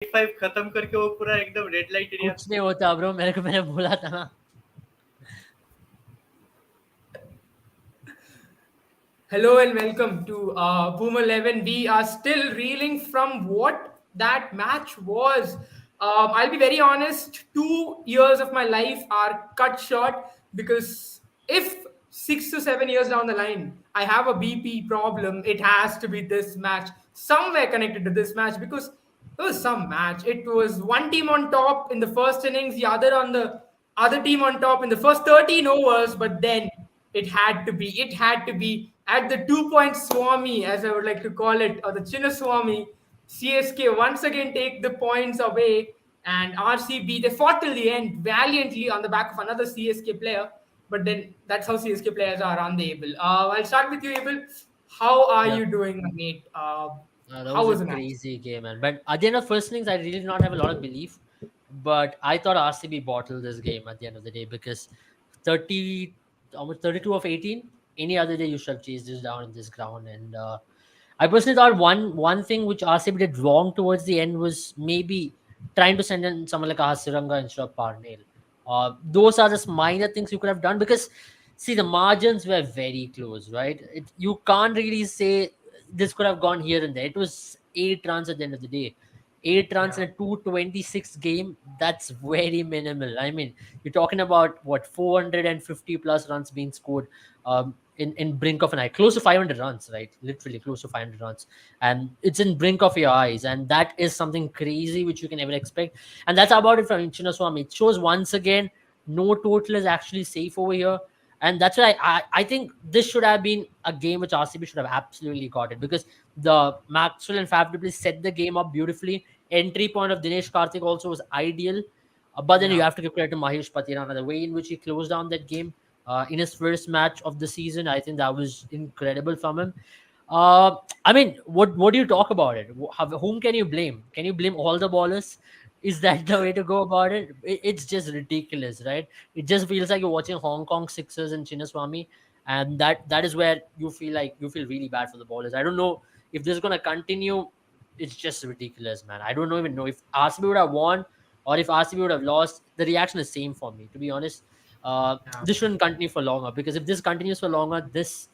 5 खत्म करके वो पूरा एकदम रेड लाइट एरिया कुछ नहीं होता ब्रो, मैंने बोला था ना. Hello and welcome to Boom 11. We are still reeling from what that match was. I'll be very honest, 2 years of my life are cut short because if 6 to 7 years down the line I have a BP problem, it has to be this match, somewhere connected to this match because it was some match. It was one team on top in the first innings, the other on the other team on top in the first 13 overs, but then it had to be at the 2 point Swami, as I would like to call it, or the Chinnaswamy. CSK once again take the points away, and RCB they fought till the end valiantly on the back of another CSK player. But then that's how CSK players are on the Abel. I'll start with you, Abel. How are Yeah. you doing, mate? That How was a was the match? crazy game, man. But at the end of first innings, I really did not have a lot of belief. But I thought RCB bottled this game at the end of the day because 30, almost 32 of 18. Any other day, you should have chased this down in this ground. And I personally thought one thing which RCB did wrong towards the end was maybe trying to send in someone like a Hasiranga instead of Parnell. Those are just minor things you could have done because see the margins were very close, right? You can't really say this could have gone here and there. It was 8 runs at the end of the day. 8 runs Yeah. in a 226 game, that's very minimal. I mean, you're talking about what 450 plus runs being scored in brink of an eye, close to 500 runs, right? Literally close to 500 runs. And it's in brink of your eyes. And that is something crazy which you can ever expect. And that's about it from Chinnaswamy. It shows once again, no total is actually safe over here. And that's why I think this should have been a game which RCB should have absolutely got it because the Maxwell and Faf du Plessis set the game up beautifully. Entry point of Dinesh Karthik also was ideal. But then you Yeah. have to give credit to Mahesh Patirana. The way in which he closed down that game in his first match of the season, I think that was incredible from him. I mean, what do you talk about it? Whom can you blame? Can you blame all the ballers? Is that the way to go about it? It's just ridiculous, right? It just feels like you're watching Hong Kong Sixers and Chinnaswamy, and that is where you feel like you feel really bad for the ballers. I don't know if this is gonna continue. It's just ridiculous, man. I don't even know if RCB would have won or if RCB would have lost. The reaction is same for me, to be honest. Yeah. This shouldn't continue for longer because if this continues for longer, this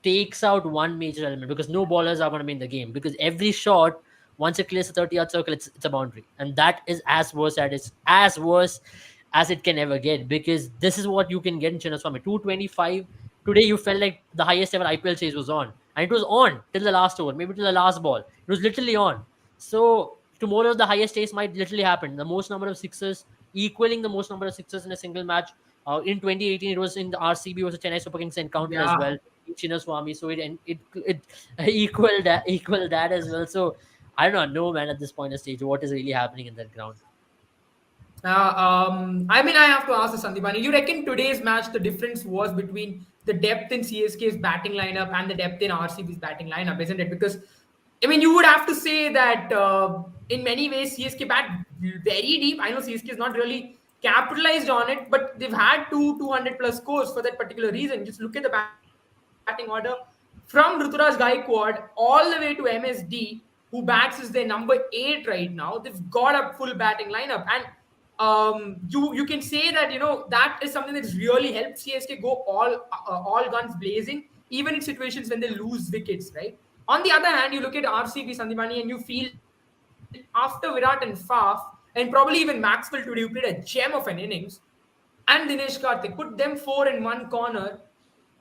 takes out one major element because no ballers are going to be in the game because every shot once it clears the 30-yard circle it's a boundary, and that is as worse as it can ever get because this is what you can get in Chinnaswamy 225. Today you felt like the highest ever IPL chase was on, and it was on till the last over, maybe till the last ball. It was literally on. So tomorrow the highest chase might literally happen, the most number of sixes, equaling the most number of sixes in a single match. In 2018 it was in the RCB versus Chennai Super Kings encounter as Yeah. well. Chinnaswamy, so it equal that as well. So I don't know, man. At this point of stage, what is really happening in that ground? I mean, I have to ask the Sandipani. You reckon today's match, the difference was between the depth in CSK's batting lineup and the depth in RCB's batting lineup, isn't it? Because, I mean, you would have to say that in many ways, CSK bat very deep. I know CSK is not really capitalized on it, but they've had 200 plus scores for that particular reason. Just look at the batting order from Ruturaj Gaikwad all the way to MSD, who bats as their number 8 right now. They've got a full batting lineup, and you can say that that is something that's really helped CSK go all guns blazing, even in situations when they lose wickets. Right. On the other hand, you look at RCB Sandimani, and you feel after Virat and Faf, and probably even Maxwell today, who played a gem of an innings, and Dinesh Karthik, put them four in one corner,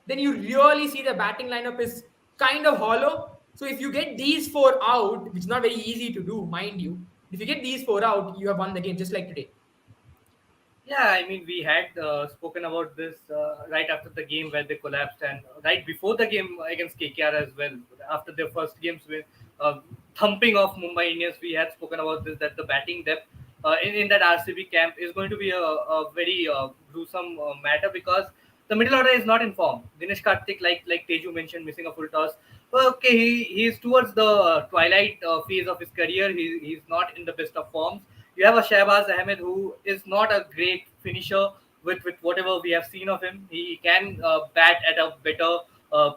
then you really see the batting lineup is kind of hollow. So if you get these four out, which is not very easy to do, mind you, if you get these four out, you have won the game just like today. Yeah, I mean, we had spoken about this right after the game where they collapsed, and right before the game against KKR as well. After their first games with thumping of Mumbai Indians, we had spoken about this that the batting depth in that RCB camp is going to be a very gruesome matter because the middle order is not in form. Dinesh Karthik, like Teju mentioned, missing a full toss. Well, okay, he's towards the twilight phase of his career. He's not in the best of forms. You have a Shahbaz Ahmed who is not a great finisher with whatever we have seen of him. He can bat at a better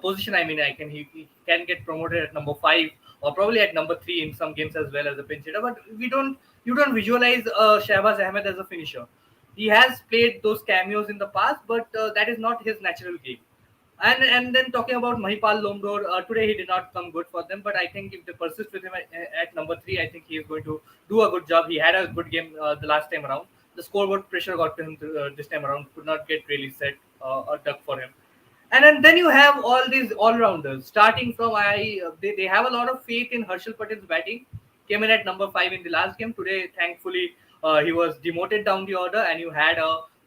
position. I mean, he can get promoted at number 5 or probably at number 3 in some games as well as a pinch hitter. But you don't visualize Shahbaz Ahmed as a finisher. He has played those cameos in the past, but that is not his natural game. And then talking about Mahipal Lomdor, today he did not come good for them, but I think if they persist with him at number 3, I think he is going to do a good job. He had a good game the last time around. The scoreboard pressure got to him this time around, could not get really set or duck for him. And then you have all these all-rounders, starting from they have a lot of faith in Harshal Patel's batting. Came in at number 5 in the last game. Today, thankfully, he was demoted down the order, and you had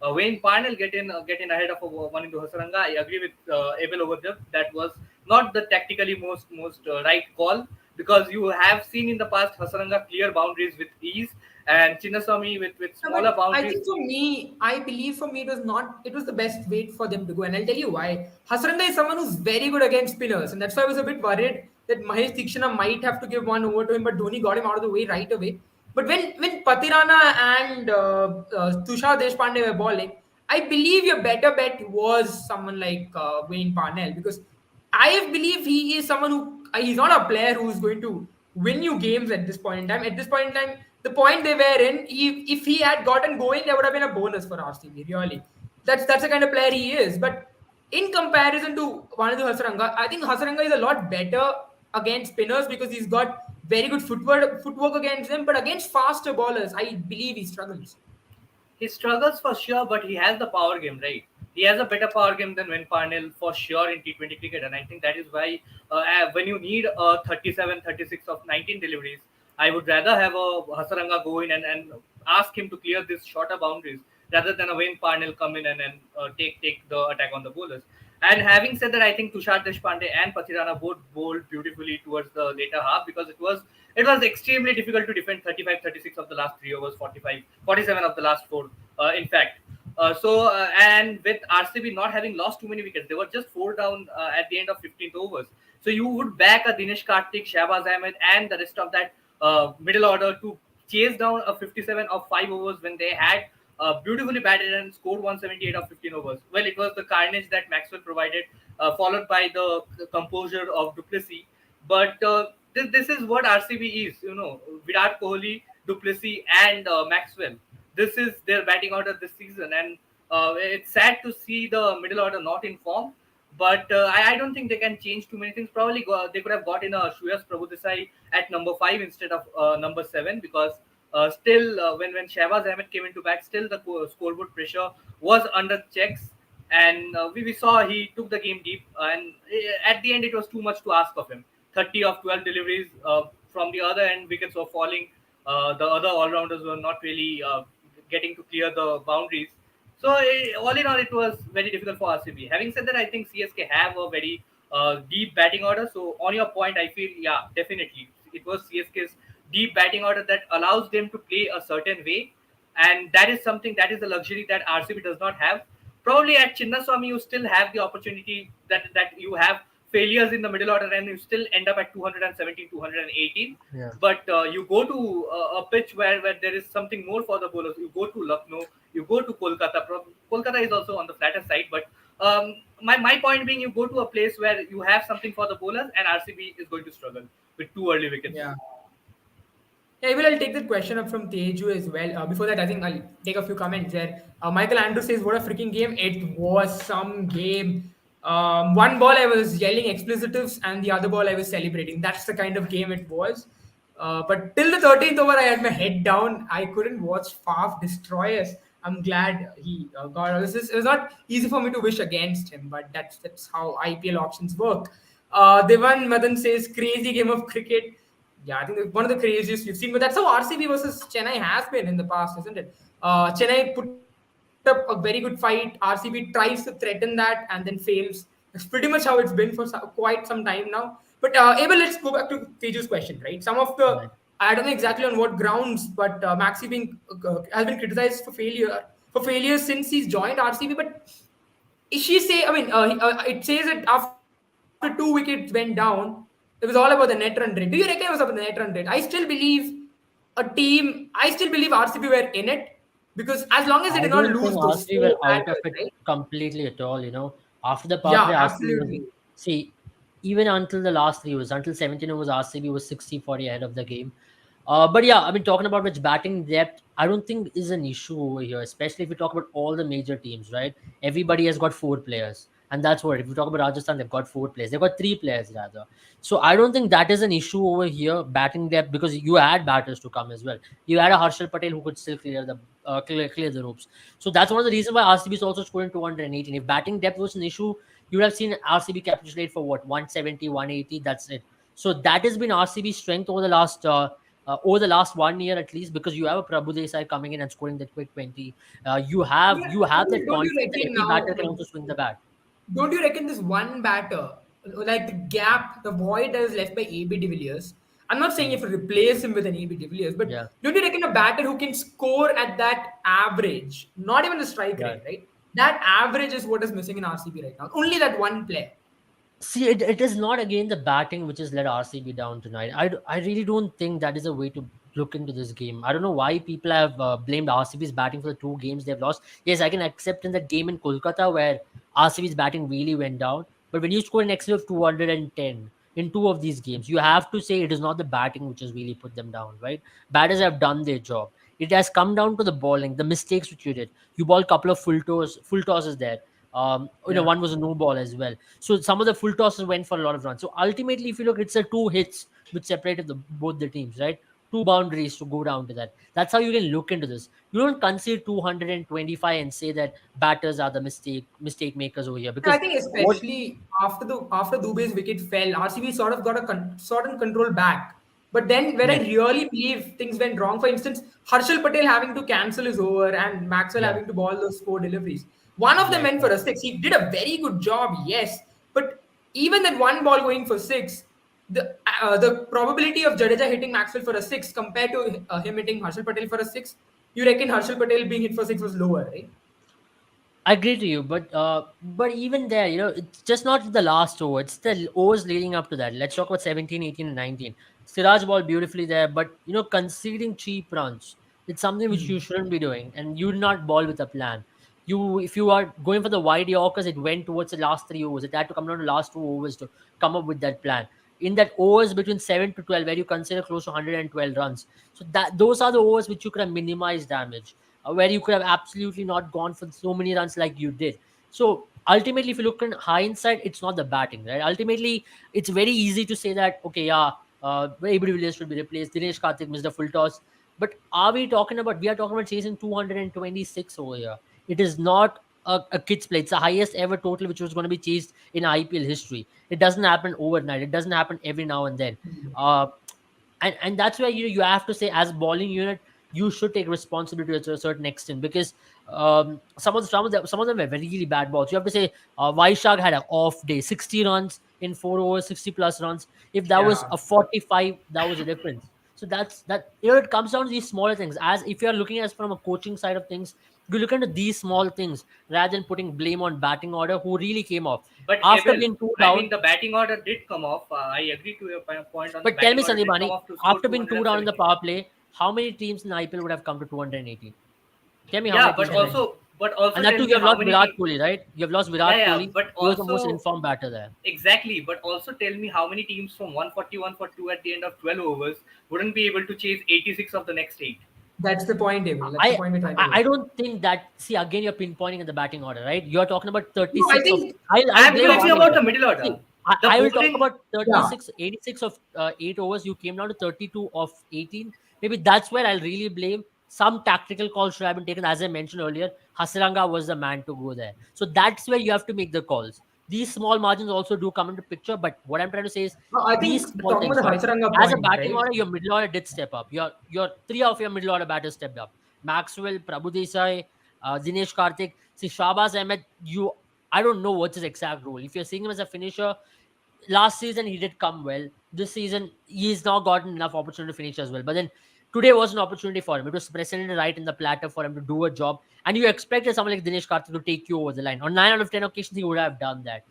Wayne Parnell get in ahead of one into Hasaranga. I agree with Abel over there. That was not the tactically most right call, because you have seen in the past Hasaranga clear boundaries with ease, and Chinnaswamy with No, smaller but I boundaries. think for me, I believe for me it was not. It was the best way for them to go, and I'll tell you why. Hasranga is someone who's very good against spinners, and that's why I was a bit worried that Mahesh Dikshana might have to give one over to him, but Dhoni got him out of the way right away. But when Patirana and Tushar Deshpande were bowling, I believe your better bet was someone like Wayne Parnell, because I believe he is someone who he's not a player who is going to win you games at this point in time. At this point in time, the point they were in, if he had gotten going, there would have been a bonus for RCB. Really, that's the kind of player he is. But in comparison to Vanadu Hasaranga, I think Hasaranga is a lot better against spinners because he's got very good footwork against them. But against faster bowlers, I believe he struggles. He struggles for sure, but he has the power game, right? He has a better power game than Wayne Parnell for sure in T20 cricket, and I think that is why when you need 37, 36 of 19 deliveries, I would rather have a Hasaranga go in and ask him to clear these shorter boundaries rather than a Wayne Parnell come in and take the attack on the bowlers. And having said that, I think Tushar Deshpande and Pathirana both bowled beautifully towards the later half, because it was extremely difficult to defend 35, 36 of the last 3 overs, 45, 47 of the last 4. In fact, and with RCB not having lost too many wickets, they were just 4 down at the end of 15th overs. So you would back a Dinesh Karthik, Shahbaz Ahmed, and the rest of that middle order to chase down a 57 of 5 overs when they had beautifully batted and scored 178 of 15 overs. Well, it was the carnage that Maxwell provided, followed by the composure of Duplessis. But this is what RCB is, Virat Kohli, Duplessis, and Maxwell. This is their batting order this season, and it's sad to see the middle order not in form. But I don't think they can change too many things. Probably they could have got in a Shreyas Prabhudesai at number 5 instead of number 7, because still when Shahbaz Ahmed came into bat, still the scoreboard pressure was under checks, and we saw he took the game deep, and at the end it was too much to ask of him. 30 of 12 deliveries from the other end, wickets were falling. The other all-rounders were not really getting to clear the boundaries. So all in all, it was very difficult for RCB. Having said that, I think CSK have a very deep batting order. So on your point, I feel, yeah, definitely it was CSK's deep batting order that allows them to play a certain way, and that is something, that is a luxury that RCB does not have. Probably at Chinnaswamy, you still have the opportunity that you have failures in the middle order and you still end up at 217, 218. Yeah. But you go to a pitch where there is something more for the bowlers. You go to Lucknow, you go to Kolkata. Kolkata is also on the flatter side, but my point being, you go to a place where you have something for the bowlers, and RCB is going to struggle with 2 early wickets. Yeah. Yeah, well, I'll take that question up from Teju as well. Before that, I think I'll take a few comments there. Michael Andrew says, "What a freaking game! It was some game. One ball I was yelling explicitives, and the other ball I was celebrating. That's the kind of game it was. But till the 13th over, I had my head down. I couldn't watch Faf destroy us. I'm glad he got all this. It was not easy for me to wish against him, but that's how IPL options work. Devan Madan says, crazy game of cricket. Yeah, I think one of the craziest we've seen. But that's how RCB versus Chennai has been in the past, isn't it? Chennai put up a very good fight. RCB tries to threaten that and then fails. That's pretty much how it's been for quite some time now. But Abel, let's go back to Teju's question, right? Some of the, Right. I don't know exactly on what grounds, but Maxi has been criticized for failures since he's joined RCB. But she say, I mean, it says that after 2 wickets went down, it was all about the net run rate. Do you reckon it was about the net run rate? I still believe RCB were in it, because as long as they did I not don't lose think those RCB were four out of batters, it right? completely at all. After the power Yeah, play, RCB was, absolutely. see, even until the last 3 overs, until 17 overs, RCB was 60-40 ahead of the game. But yeah, I mean, talking about which batting depth, I don't think is an issue over here, especially if we talk about all the major teams, right? Everybody has got 4 players. And that's what, if we talk about Rajasthan, they've got 4 players. They've got 3 players rather. So I don't think that is an issue over here, batting depth, because you had batters to come as well. You had a Harshal Patel who could still clear the ropes. So that's one of the reasons why RCB is also scoring 218. If batting depth was an issue, you would have seen RCB capitulate for what, 170, 180. That's it. So that has been RCB's strength over the last 1 year at least, because you have a Prabhu Desai coming in and scoring that quick 20. You have Yeah, you have that don't you confidence that reckon any batter now? can also swing the bat. Don't you reckon this one batter, like the gap, the void that is left by AB de Villiers? I'm not saying Mm, if you replace him with an AB de Villiers, but yeah, don't you reckon a batter who can score at that average, not even the strike yeah. rate, right? That average is what is missing in RCB right now. Only that one player. See, it is not again the batting which has let RCB down tonight. I really don't think that is a way to look into this game. I don't know why people have blamed RCB's batting for the 2 games they've lost. Yes, I can accept in that game in Kolkata where RCB's batting really went down. But when you score an excess of 210 in 2 of these games, you have to say it is not the batting which has really put them down, right? Batters have done their job. It has come down to the bowling, the mistakes which you did. You ball a couple of full tosses there. Yeah. One was a no ball as well. So some of the full tosses went for a lot of runs. So ultimately, if you look, it's a 2 hits which separated both the teams, right? 2 boundaries to go down to that. That's how you can look into this. You don't concede 225 and say that batters are the mistake makers over here, I because think what? especially after Dubey's wicket fell, RCB sort of got a certain control back. But then, where I Yes, really believe things went wrong, for instance, Harshal Patel having to cancel his over and Maxwell yeah, having to ball those 4 deliveries. One of them yeah, went for a exactly. six. He did a very good job, yes. But even that one ball going for six, the probability of Jadeja hitting Maxwell for a six compared to him hitting Harshal Patel for a six, you reckon Harshal Patel being hit for six was lower, right? I agree to you, but even there, it's just not the last over. It's the overs leading up to that. Let's talk about 17, 18, and 19. Siraj ball beautifully there, but conceding cheap runs, it's something which you shouldn't be doing, and you do not ball with a plan. If you are going for the wide Yorkers, it went towards the last 3 overs. It had to come down to the last 2 overs to come up with that plan. In that overs between 7 to 12, where you consider close to 112 runs, so that those are the overs which you could have minimized damage, where you could have absolutely not gone for so many runs like you did. So ultimately, if you look in hindsight, it's not the batting, right? Ultimately, it's very easy to say that, okay, yeah, everybody Villiers should be replaced. Dinesh Karthik missed a full toss. But we are talking about chasing 226 over here. It is not a kids play. It's the highest ever total which was going to be chased in IPL history. It doesn't happen overnight. It doesn't happen every now and then. Uh, and that's where you have to say, as bowling unit, you should take responsibility to a certain extent, because some of them were very really bad balls. You have to say, Vaishak had an off day, 60 runs in 4 overs, 60 plus runs. If that was Yeah. a 45, that was a difference. So that's that. It comes down to these smaller things. As if you are looking at from a coaching side of things, you look into these small things rather than putting blame on batting order, who really came off But after Abel, being two I down. mean, the batting order did come off. I agree to your point on the But tell batting me, order did come Sandipani, off to score after being two down in the 217. power play, how many teams in IPL would have come to 218? Tell me how Yeah, many teams would have. but also And that tell too, me you have how lost many Virat teams. Kohli, right? You have lost Yeah, Virat yeah, Kohli. but He was the most also informed batter there. exactly, but also tell me how many teams from 141 for two at the end of 12 overs wouldn't be able to chase 86 of the next eight. That's the point, Abel. That's the I point we're trying to I make. don't think that. See, again, you're pinpointing at the batting order, right? You're talking about No, I 36 of. think I'll I'm blame talking one about over. the middle See, order. The I will talk bowling, about yeah. 36, 86 of 8 overs. You came down to 32 of 18. Maybe that's where I'll really blame. Some tactical calls should have been taken. As I mentioned earlier, Hasaranga was the man to go there. So that's where you have to make the calls. These small margins also do come into picture. But what I'm trying to say is, No, I these think small talking things, about the right? Harsaranga As a point, batting right? order, your middle order did step up. Your three of your middle order batters stepped up. Maxwell, Prabhu Desai, Dinesh Karthik. See, Shahbaz Ahmed, I don't know what's his exact role. If you're seeing him as a finisher, last season he did come well. This season he's not gotten enough opportunity to finish as well. But then today was an opportunity for him. It was presented right in the platter for him to do a job. And you expected someone like Dinesh Karthik to take you over the line. On 9 out of 10 occasions, he would have done that.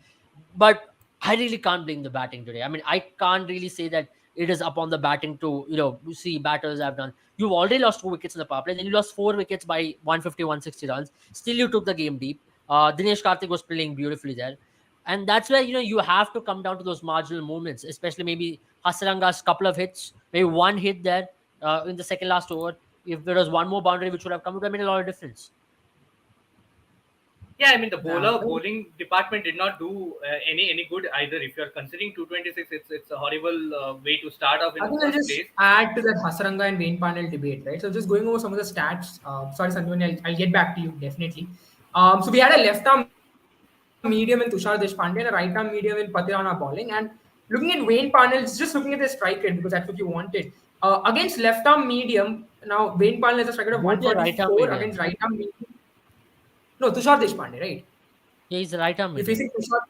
But I really can't blame the batting today. I mean, I can't really say that it is upon the batting to, see batters have done. You've already lost 2 wickets in the power play, then you lost 4 wickets by 150, 160 runs. Still, you took the game deep. Dinesh Karthik was playing beautifully there. And that's where you have to come down to those marginal moments, especially maybe Hasaranga's couple of hits, maybe one hit there in the second last over. If there was one more boundary which would have come, it would have made a lot of difference. Yeah, I mean the Yeah. bowling department did not do any good either. If you are considering 226, it's a horrible way to start off in I the think I'll first just place. add to that Hasaranga and Wayne Panel debate, right? So just going over some of the stats. Sorry, Sanjay, I'll get back to you definitely. So we had a left arm medium in Tushar Deshpande and a right arm medium in Patirana bowling. And looking at Wayne Panel, just looking at the strike rate because that's what you wanted. Against left arm medium, now Wayne Panel has a strike rate of Both are right 144 arm against medium. right arm medium. No, Tushar Deshpande, right? Yeah, he's a right arm You're medium. facing Tushar.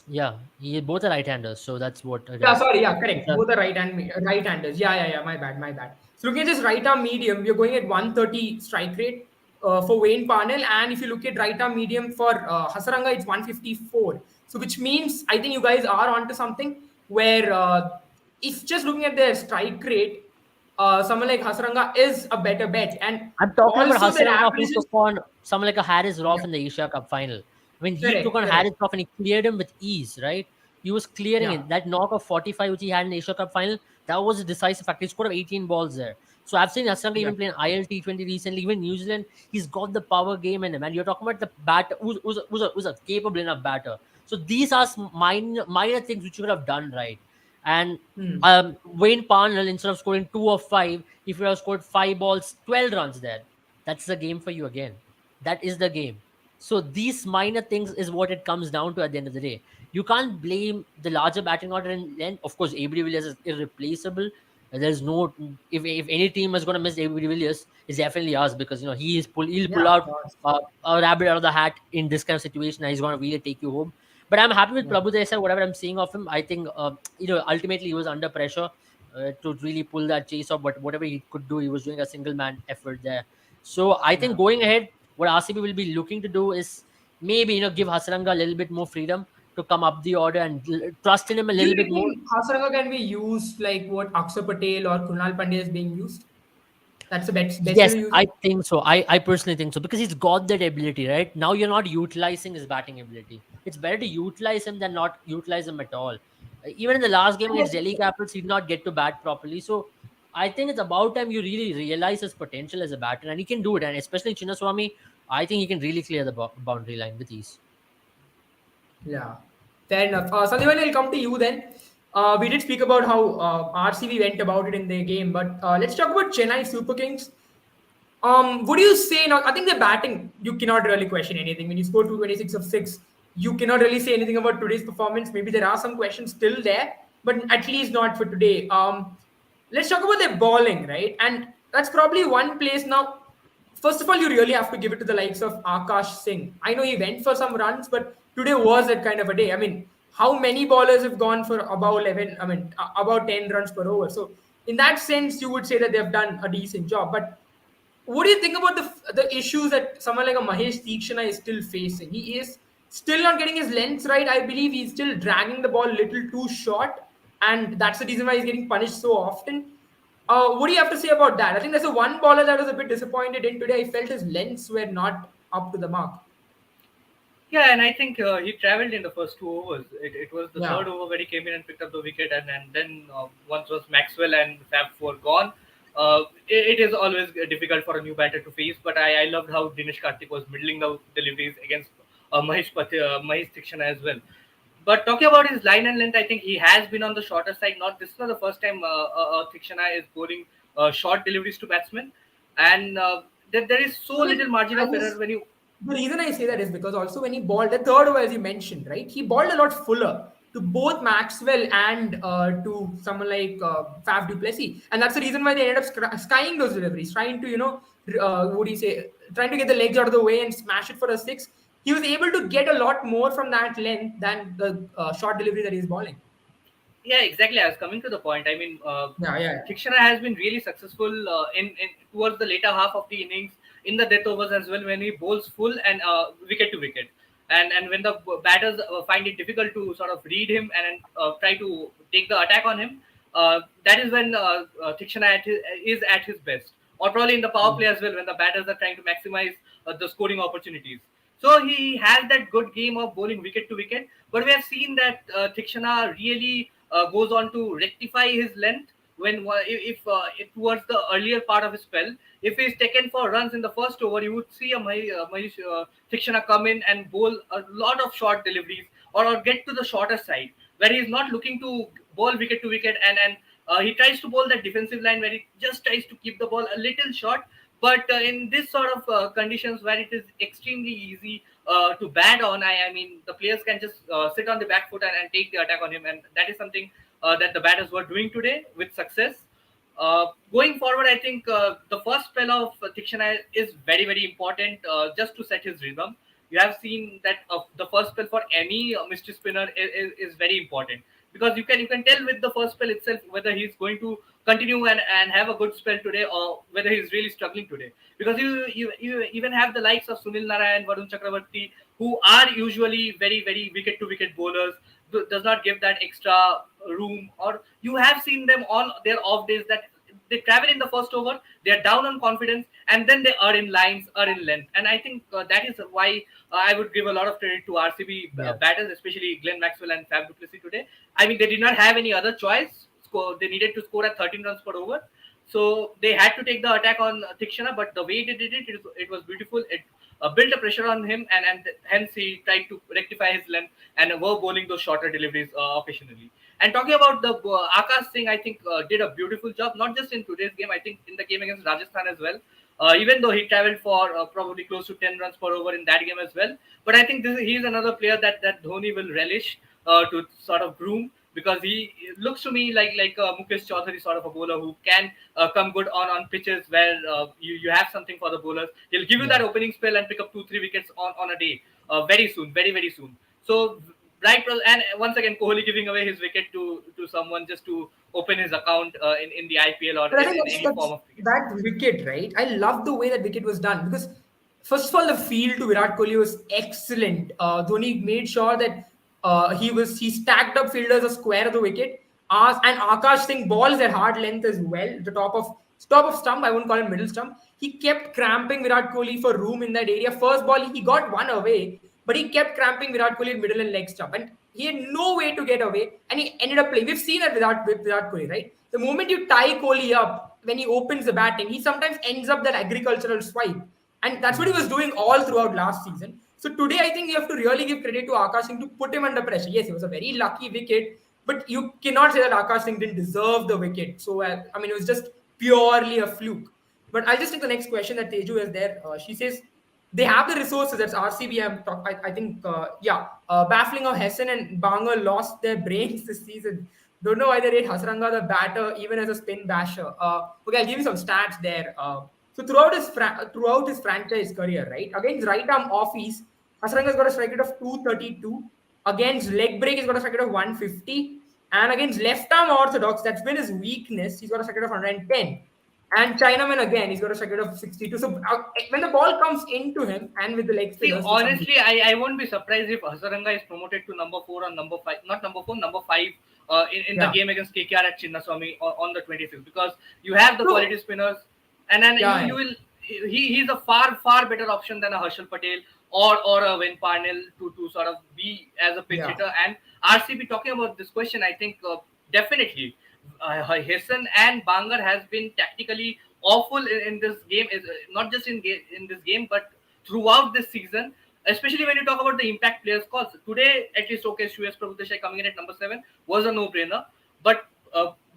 Yeah, both are right-handers, so that's what it Yeah, is. sorry. Yeah, correct. Yeah. Both are right-handers. Yeah. My bad. My bad. So looking at this right arm medium, we're going at 130 strike rate for Wayne Parnell, and if you look at right arm medium for Hasaranga, it's 154. So which means I think you guys are onto something where if just looking at their strike rate, someone like Hasaranga is a better bet, and I'm talking about also their Hasaranga, who averages. took on someone like a Harris Roth Yeah, in the Asia Cup final. I mean, he took correct, on correct. Harris Roth and he cleared him with ease, right? He was clearing Yeah, it. That knock of 45 which he had in the Asia Cup final, that was a decisive factor. He scored 18 balls there. So I've seen Hasaranga yeah, even playing ILT20 recently, even New Zealand. He's got the power game in him. And you're talking about the batter who's a capable enough batter. So these are minor things which you could have done right. And hmm. Wayne Parnell, instead of scoring 2 of 5, if you have scored 5 balls, 12 runs there, that's the game for you again. That is the game. So these minor things is what it comes down to at the end of the day. You can't blame the larger batting order, and then of course AB de Villiers is irreplaceable. There's no, if any team is going to miss AB de Villiers, it's definitely us, because he'll Yeah, pull of out course. a rabbit out of the hat in this kind of situation, and he's going to really take you home. But I'm happy with Yeah. Prabhu Desai. Whatever I'm seeing of him, I think ultimately he was under pressure to really pull that chase off. But whatever he could do, he was doing a single man effort there. So I think Yeah. going ahead, what RCB will be looking to do is maybe give Hasaranga a little bit more freedom to come up the order and trust in him a Do you little bit more. reckon Hasaranga can be used like what Akshar Patel or Krunal Pandya is being used? That's the best way Yes, to use I him? think so. I personally think so, because he's got that ability, right? Now you're not utilizing his batting ability. It's better to utilize him than not utilize him at all. Even in the last game against Delhi Capitals, he did not get to bat properly. So I think it's about time you really realize his potential as a batter, and he can do it. And especially Chinnaswamy, I think he can really clear the boundary line with ease. Yeah, fair enough. Sandeep, I'll come to you then. We did speak about how RCB went about it in their game, but let's talk about Chennai Super Kings. What do you say now? I think the batting, you cannot really question anything. When you score 226 of 6, you cannot really say anything about today's performance. Maybe there are some questions still there, but at least not for today. Let's talk about their bowling, right? And that's probably one place now. First of all, you really have to give it to the likes of Akash Singh. I know he went for some runs, but today was that kind of a day. I mean, how many bowlers have gone for above 11? I mean, about 10 runs per over. So, in that sense, you would say that they've done a decent job. But what do you think about the issues that someone like a Mahesh Deekshana is still facing? He is still not getting his lengths right. I believe he's still dragging the ball a little too short, and that's the reason why he's getting punished so often. What do you have to say about that? I think there's a one bowler that was a bit disappointed in today. I felt his lengths were not up to the mark. Yeah, and I think he traveled in the first 2 overs. It was the third Yeah. over where he came in and picked up the wicket, and then once was Maxwell and Fab Four gone. It is always difficult for a new batter to face, but I loved how Dinesh Karthik was middling the deliveries against Mahesh Tikshana as well. But talking about his line and length, I think he has been on the shorter side. Not this is not the first time Tikshana is bowling short deliveries to batsmen, and there is so I mean, little margin I of just error when you. the reason I say that is because also when he bowled the third over, as you mentioned, right, he bowled a lot fuller to both Maxwell and to someone like Faf du Plessis, and that's the reason why they ended up skying those deliveries, trying to what do you say, trying to get the legs out of the way and smash it for a six. He was able to get a lot more from that length than the short delivery that he's bowling. Yeah, exactly. I was coming to the point. I mean, Yeah. Thikshana has been really successful in towards the later half of the innings in the death overs as well when he bowls full and wicket to wicket, and when the batters find it difficult to sort of read him and try to take the attack on him, that is when Thikshana is at his best, or probably in the power play as well when the batters are trying to maximize the scoring opportunities. So he has that good game of bowling wicket to wicket. But we have seen that Thikshana really goes on to rectify his length when if towards the earlier part of his spell, if he's taken for runs in the first over, you would see a Mahesh Thikshana come in and bowl a lot of short deliveries, or get to the shorter side where he's not looking to bowl wicket to wicket, and he tries to bowl that defensive line where he just tries to keep the ball a little short. But in this sort of conditions where it is extremely easy to bat on, I mean, the players can just sit on the back foot and take the attack on him, and that is something that the batters were doing today with success. Going forward, I think the first spell of Thikshana is very, very important just to set his rhythm. You have seen that the first spell for any mystery spinner is very important, because you can tell with the first spell itself whether he's going to continue and have a good spell today, or whether he's really struggling today. Because you even have the likes of Sunil Narayan, Varun Chakravarti, who are usually very, very wicket to wicket bowlers, does not give that extra room. Or you have seen them on their off days that they travel in the first over, they are down on confidence, and then they are in lines, are in length. And I think that is why I would give a lot of credit to RCB Yeah. batters, especially Glenn Maxwell and Fab du Plessis today. I mean, they did not have any other choice. They needed to score at 13 runs per over, so they had to take the attack on Thikshana. But the way they did it was beautiful. It built a pressure on him, and hence he tried to rectify his length and were bowling those shorter deliveries occasionally. And talking about the Akash Singh, I think did a beautiful job, not just in today's game. I think in the game against Rajasthan as well. Even though he traveled for probably close to 10 runs per over in that game as well. But I think he is another player that Dhoni will relish to sort of groom, because he looks to me like Mukesh Chaudhary sort of a bowler who can come good on pitches where you have something for the bowlers. He'll give you Yeah. that opening spell and pick up 2-3 wickets on a day very soon, very, very soon. So right, and once again Kohli giving away his wicket to someone just to open his account in the IPL or But I think in that's, any form that's of cricket. that wicket, right? I love the way that wicket was done because, first of all, the field to Virat Kohli was excellent. Dhoni made sure that he stacked up fielders a square of the wicket. And Akash Singh balls at hard length as well, the top of stump. I wouldn't call it middle stump. He kept cramping Virat Kohli for room in that area. First ball, he got one away, but he kept cramping Virat Kohli in middle and leg stump, and he had no way to get away, and he ended up playing. We've seen that with Virat Kohli, right? The moment you tie Kohli up when he opens the batting, he sometimes ends up that agricultural swipe, and that's what he was doing all throughout last season. So today, I think you have to really give credit to Akash Singh to put him under pressure. Yes, it was a very lucky wicket, but you cannot say that Akash Singh didn't deserve the wicket. So I mean, it was just purely a fluke. But I'll just take the next question that Teju is there. She says they have the resources. That's RCB. I think, yeah, baffling how Hessen and Banger lost their brains this season. Don't know why they rate Hasranga the batter even as a spin basher. Okay, I'll give you some stats there. So throughout his franchise career, right, against right arm offies, Hasranga's got a strike rate of 232. Against leg break, he's got a strike rate of 150. And against left arm orthodox, that's been his weakness. He's got a strike rate of 110. And Chinaman again, he's got a strike rate of 62. So when the ball comes into him and with the leg See, spinners for some reason, honestly, I won't be surprised if Hasaranga is promoted to number 4 or number 5, not number 4, number 5 in the yeah. game against KKR at Chinnaswamy on the 26th, because you have the So quality spinners, and then yeah, you will he's a far better option than a Harshal Patel or a Wayne Parnell to sort of be as a pinch yeah, hitter. And RCB, talking about this question, I think definitely Hessen and Bangar has been tactically awful in this game. Is not just in this game, but throughout this season. Especially when you talk about the impact players calls today, at least okay, Shreyas Prabhudesai coming in at number 7 was a no-brainer. But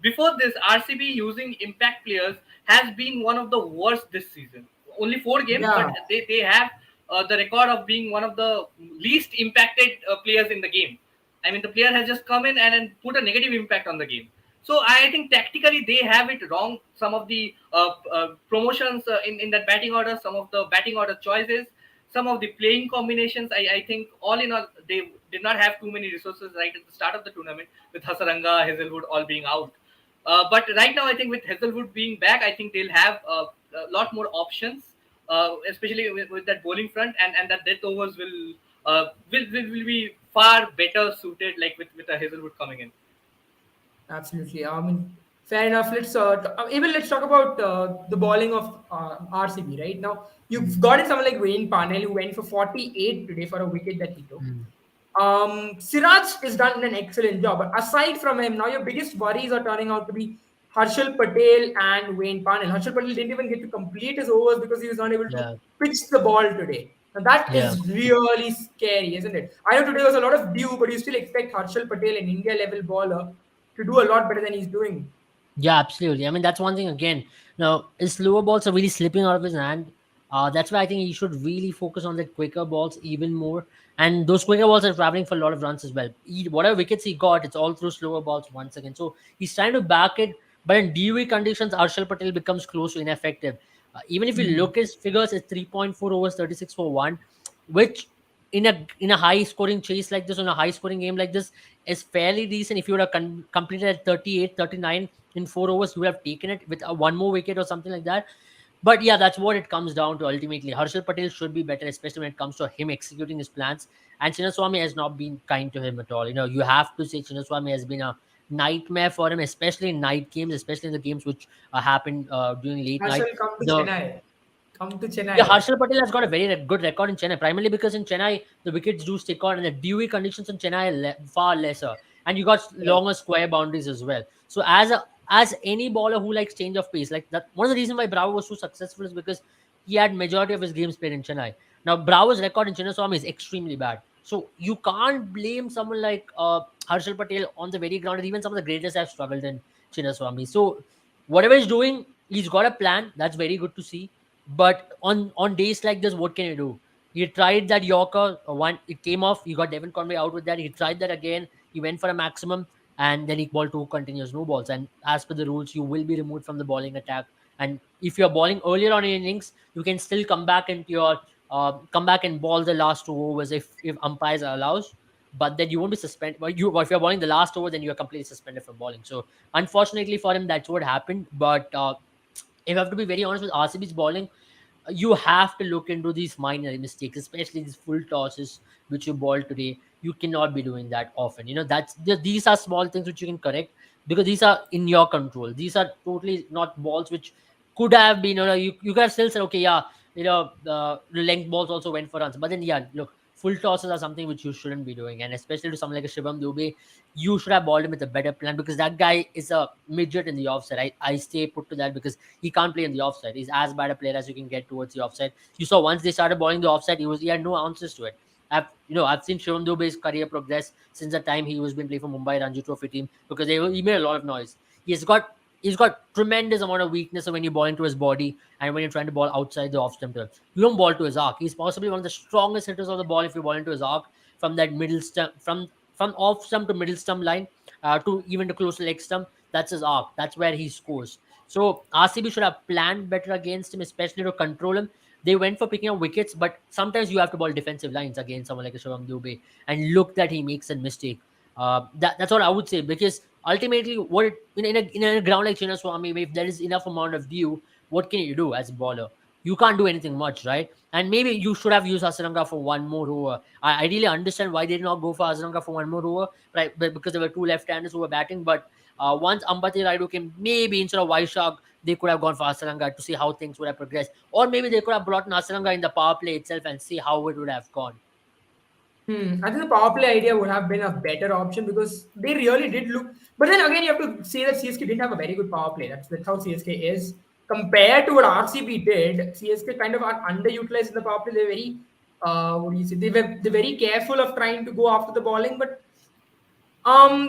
before this, RCB using impact players has been one of the worst this season. Only 4 games, but yeah. they have the record of being one of the least impacted players in the game. I mean, the player has just come in and put a negative impact on the game. So I think tactically they have it wrong. Some of the promotions in that batting order, some of the batting order choices, some of the playing combinations. I think all in all, they did not have too many resources right at the start of the tournament, with Hasaranga, Hazelwood all being out. But right now, I think with Hazelwood being back, I think they'll have a lot more options, especially with that bowling front, and that death overs will be far better suited, like with a Hazelwood coming in. Absolutely. I mean, Fair enough. Even let's talk about the bowling of RCB right now. You've got someone like Wayne Parnell who went for 48 today for a wicket that he took. Mm. Siraj has done an excellent job. But aside from him, now your biggest worries are turning out to be Harshal Patel and Wayne Parnell. Harshal Patel didn't even get to complete his overs because he was not able to Yeah, pitch the ball today. Now that yeah. is really scary, isn't it? I know today was a lot of dew, but you still expect Harshal Patel, an India level bowler, to do a lot better than he's doing. Yeah, absolutely. I mean, that's one thing again. Now, his slower balls are really slipping out of his hand. That's why I think he should really focus on the quicker balls even more. And those quicker balls are traveling for a lot of runs as well. Whatever wickets he got, it's all through slower balls once again. So he's trying to back it, but in DV conditions, Arshal Patel becomes close to ineffective. Even if you Hmm. look his figures, it's 3.4 overs, 36 for one, which in a high scoring chase like this, on a high scoring game like this, is fairly decent. If you would have completed at 38, 39 in 4 overs, you would have taken it with a one more wicket or something like that. But yeah, that's what it comes down to ultimately. Harshal Patel should be better, especially when it comes to him executing his plans. And Chinnaswamy has not been kind to him at all. You have to say Chinnaswamy has been a nightmare for him, especially in night games, especially in the games which happened during late night. Harshal, come to The Chennai. Come to Yeah, Chennai. Harshal Patel has got a very good record in Chennai, primarily because in Chennai the wickets do stick out and the dewy conditions in Chennai are far lesser, and you got Correct. longer square boundaries as well. So as any bowler who likes change of pace, like that, one of the reasons why Bravo was so successful is because he had majority of his games played in Chennai. Now Bravo's record in Chennai Swami is extremely bad, so you can't blame someone like Harshal Patel on the very ground. And even some of the greatest have struggled in Chennai Swami. So whatever he's doing, he's got a plan. That's very good to see, but on days like this, what can you do? He tried that Yorker one, it came off. He got Devon Conway out with that. He tried that again. He went for a maximum, and then he balled two continuous no balls. And as per the rules, you will be removed from the bowling attack. And if you're bowling earlier on in innings, you can still come back and ball the last 2 overs if umpires allows. But then you won't be suspended. But if you're bowling the last over, then you are completely suspended from bowling. So unfortunately for him, that's what happened. But if I have to be very honest with RCB's bowling, you have to look into these minor mistakes, especially these full tosses which you ball today. You cannot be doing that often. These are small things which you can correct because these are in your control. These are totally not balls which could have been. You could have still said, okay, yeah, the length balls also went for runs, but then yeah, look. Full tosses are something which you shouldn't be doing, and especially to someone like a Shivam Dubey, you should have balled him with a better plan because that guy is a midget in the offside. I stay put to that because he can't play in the offside. He's as bad a player as you can get towards the offside. You saw once they started bowling the offside, he had no answers to it. I've seen Shivam Dubey's career progress since the time he was been playing for Mumbai Ranji Trophy team because he made a lot of noise. He's got tremendous amount of weakness when you ball into his body and when you're trying to ball outside the off stump turn. You don't ball to his arc. He's possibly one of the strongest hitters of the ball if you ball into his arc from that middle stump from off stump to middle stump line to even to close to leg stump. That's his arc. That's where he scores. So RCB should have planned better against him, especially to control him. They went for picking up wickets, but sometimes you have to ball defensive lines against someone like a Shivam Dubey and look that he makes a mistake. That's what I would say because ultimately, in a ground like Chinnaswamy, if there is enough amount of dew, what can you do as a bowler? You can't do anything much, right? And maybe you should have used Hasaranga for one more over. I really understand why they did not go for Hasaranga for one more over, right? But because there were two left-handers who were batting. But once Ambati Raidu came, maybe instead of Vaishak, they could have gone for Hasaranga to see how things would have progressed. Or maybe they could have brought in Hasaranga in the power play itself and see how it would have gone. I think the power play idea would have been a better option because they really did look. But then again, you have to say that CSK didn't have a very good power play. That's how CSK is compared to what RCB did. CSK kind of are underutilized in the power play. They're very, what do you say? They're very careful of trying to go after the bowling, but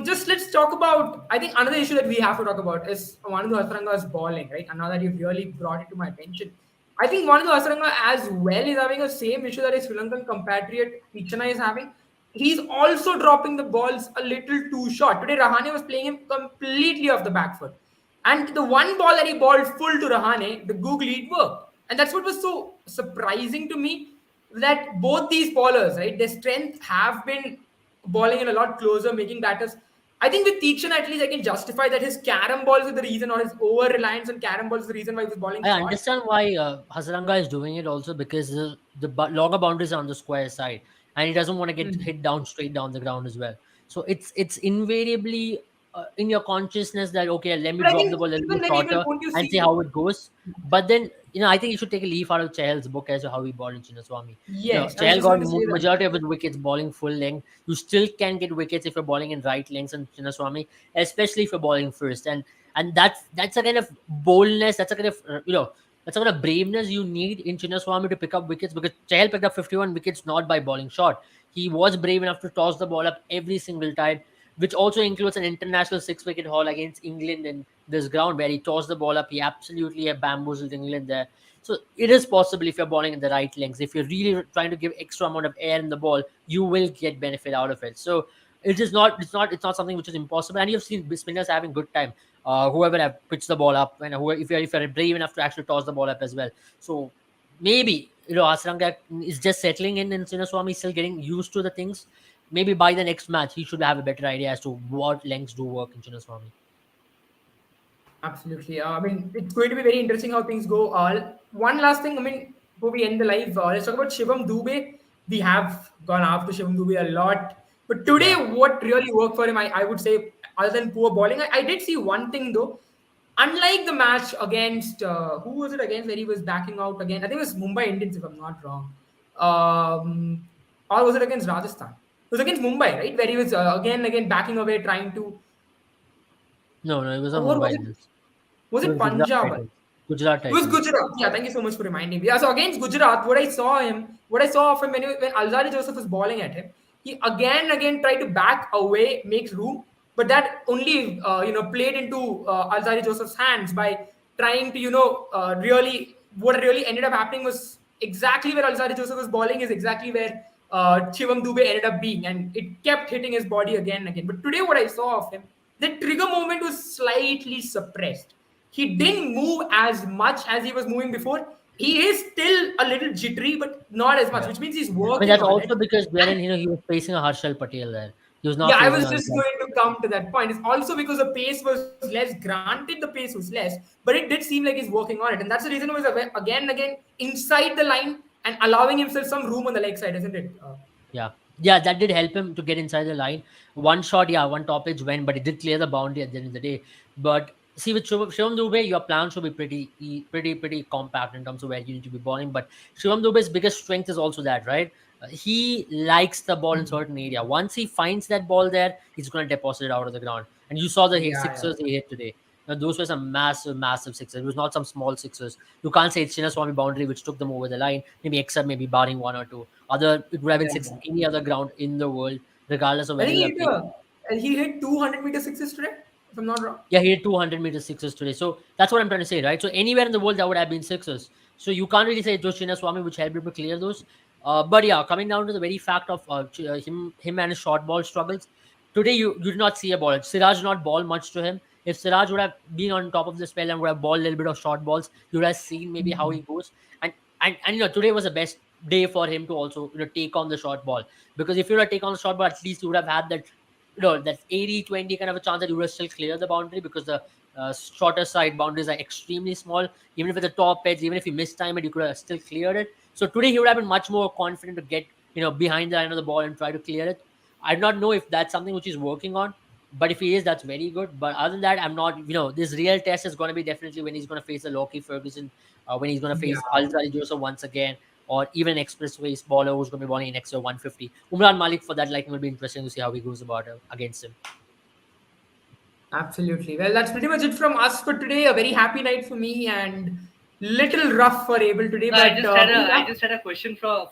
just let's talk about. I think another issue that we have to talk about is Manu Hasaranga's bowling, right? And now that you've really brought it to my attention, I think Manu Hasaranga as well is having the same issue that his Sri Lankan compatriot Tichana is having. He's also dropping the balls a little too short. Today, Rahane was playing him completely off the back foot. And the one ball that he balled full to Rahane, the googly, it worked. And that's what was so surprising to me that both these bowlers, right, their strength have been bowling in a lot closer, making batters. I think with Teakshan, at least I can justify that his carom balls are the reason, or his over reliance on carom balls is the reason why he was bowling I short. understand why Hasaranga is doing it also because the longer boundaries are on the square side and he doesn't want to get Hmm. hit down straight down the ground as well. So it's invariably in your consciousness that okay, let me But I drop the think ball a little even bit then, even shorter won't you and see see? how it goes. But then I think you should take a leaf out of Chahal's book as to how he bowled in Chinnaswamy. Yes, I was Chahal just got going to say that. majority of his wickets bowling full length. You still can get wickets if you're bowling in right lengths and Chinnaswamy, especially if you're bowling first. And that's a kind of boldness. That's a kind of that's a kind of braveness you need in Chinnaswamy to pick up wickets, because Chahal picked up 51 wickets not by bowling short. He was brave enough to toss the ball up every single time, which also includes an international 6 wicket haul against England in this ground where he tossed the ball up. He absolutely bamboozled England there. So it is possible if you're bowling in the right lengths. If you're really trying to give extra amount of air in the ball, you will get benefit out of it. So it's not something which is impossible. And you've seen spinners having good time. Whoever have pitched the ball up, and if you're brave enough to actually toss the ball up as well. So maybe Asranga is just settling in Sinnaswamy is still getting used to the things. Maybe by the next match he should have a better idea as to what lengths do work in Chinnaswamy. Absolutely. I mean, it's going to be very interesting how things go. One last thing, I mean, before we end the live, let's talk about Shivam Dubey. We have gone after Shivam Dubey a lot. But today, Yeah. what really worked for him, I would say, other than poor bowling, I did see one thing though. Unlike the match against, who was it against, where he was backing out again? I think it was Mumbai Indians, if I'm not wrong. Or was it against Rajasthan? It was against Mumbai, right? Where he was again backing away, trying to. No, it was not Or Mumbai was it? Indians. Was It it was Gujarat Punjab? Titans. Gujarat It was Titans. Gujarat. Yeah, thank you so much for reminding me. Yeah, so against Gujarat, what I saw of him when Alzari Joseph was bowling at him, he again tried to back away, make room, but that only played into Alzari Joseph's hands by trying to really what really ended up happening was exactly where Alzari Joseph was bowling is exactly where Shivam Dubey ended up being, and it kept hitting his body again and again. But today, what I saw of him, the trigger movement was slightly suppressed. He didn't move as much as he was moving before. He is still a little jittery, but not as much, Yeah. which means he's I mean working that's on it. also because wherein And he was facing a Harshal Patel there. He was yeah, not I facing was a just Alzari. going to come to that point. It's also because the pace was less. Granted, the pace was less, but it did seem like he's working on it, and that's the reason he was again and again inside the line and allowing himself some room on the leg side, isn't it? Yeah. Yeah, that did help him to get inside the line. One shot, yeah, one top edge went, but he did clear the boundary at the end of the day. But see, with Shivam Dubey, your plan should be pretty compact in terms of where you need to be bowling. But Shivam Dubey's biggest strength is also that, right? He likes the ball in certain area. Once he finds that ball there, he's going to deposit it out of the ground. And you saw the Yeah, yeah. sixers he hit today. Those were some massive sixers. It was not some small sixers. You can't say it's Chinnaswamy boundary which took them over the line. Maybe except maybe barring one or two. Other it would have been six Yeah. any other ground in the world, regardless of I where think you have played. he hit 200-meter sixes today, if I'm not wrong. Yeah, he had 200-meter sixes today. So that's what I'm trying to say, right? So anywhere in the world that would have been sixes. So you can't really say it was Chinnaswamy which helped him to clear those. But yeah, coming down to the very fact of him and his short ball struggles. Today you did not see a ball. Siraj did not ball much to him. If Siraj would have been on top of the spell and would have balled a little bit of short balls, you would have seen maybe how he goes. And and today was the best day for him to also take on the short ball, because if you were to take on the short ball, at least you would have had that that 80-20 kind of a chance that you will still clear the boundary, because the shorter side boundaries are extremely small. Even if it's a top edge, even if you miss time it, you could have still cleared it. So today he would have been much more confident to get behind the line of the ball and try to clear it. I do not know if that's something which he's working on, but if he is, that's very good. But other than that, I'm not. This real test is going to be definitely when he's going to face a Lockie Ferguson, when he's going to Yeah. face Alzari Joseph once again, or even an expressways bowler who's going to be bowling in extra 150. Umran Malik for that, like, it will be interesting to see how he goes about against him. Absolutely. Well, that's pretty much it from us for today. A very happy night for me and little rough for Abel today, No, I but just had a I yeah, just had a question for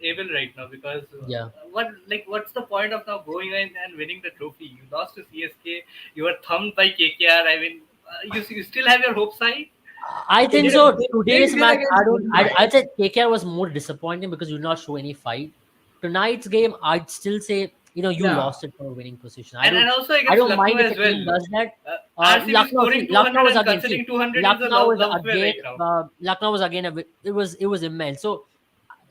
Abel right now, because Yeah. what's the point of now going in and winning the trophy? You lost to CSK. You were thumped by KKR. I mean, you still have your hopes high. I they think did so. they did Today's win match, I against don't. Mumbai. I'd say KKR was more disappointing because you did not show any fight. Tonight's game, I'd still say you Yeah. lost it for a winning position. I And don't. also I against don't Lucknow mind if as a team well. does that. RCB Lucknow, scoring see, 200 and See, considering 200 is a Lucknow was love affair again. right now. Lucknow was again. It was immense. So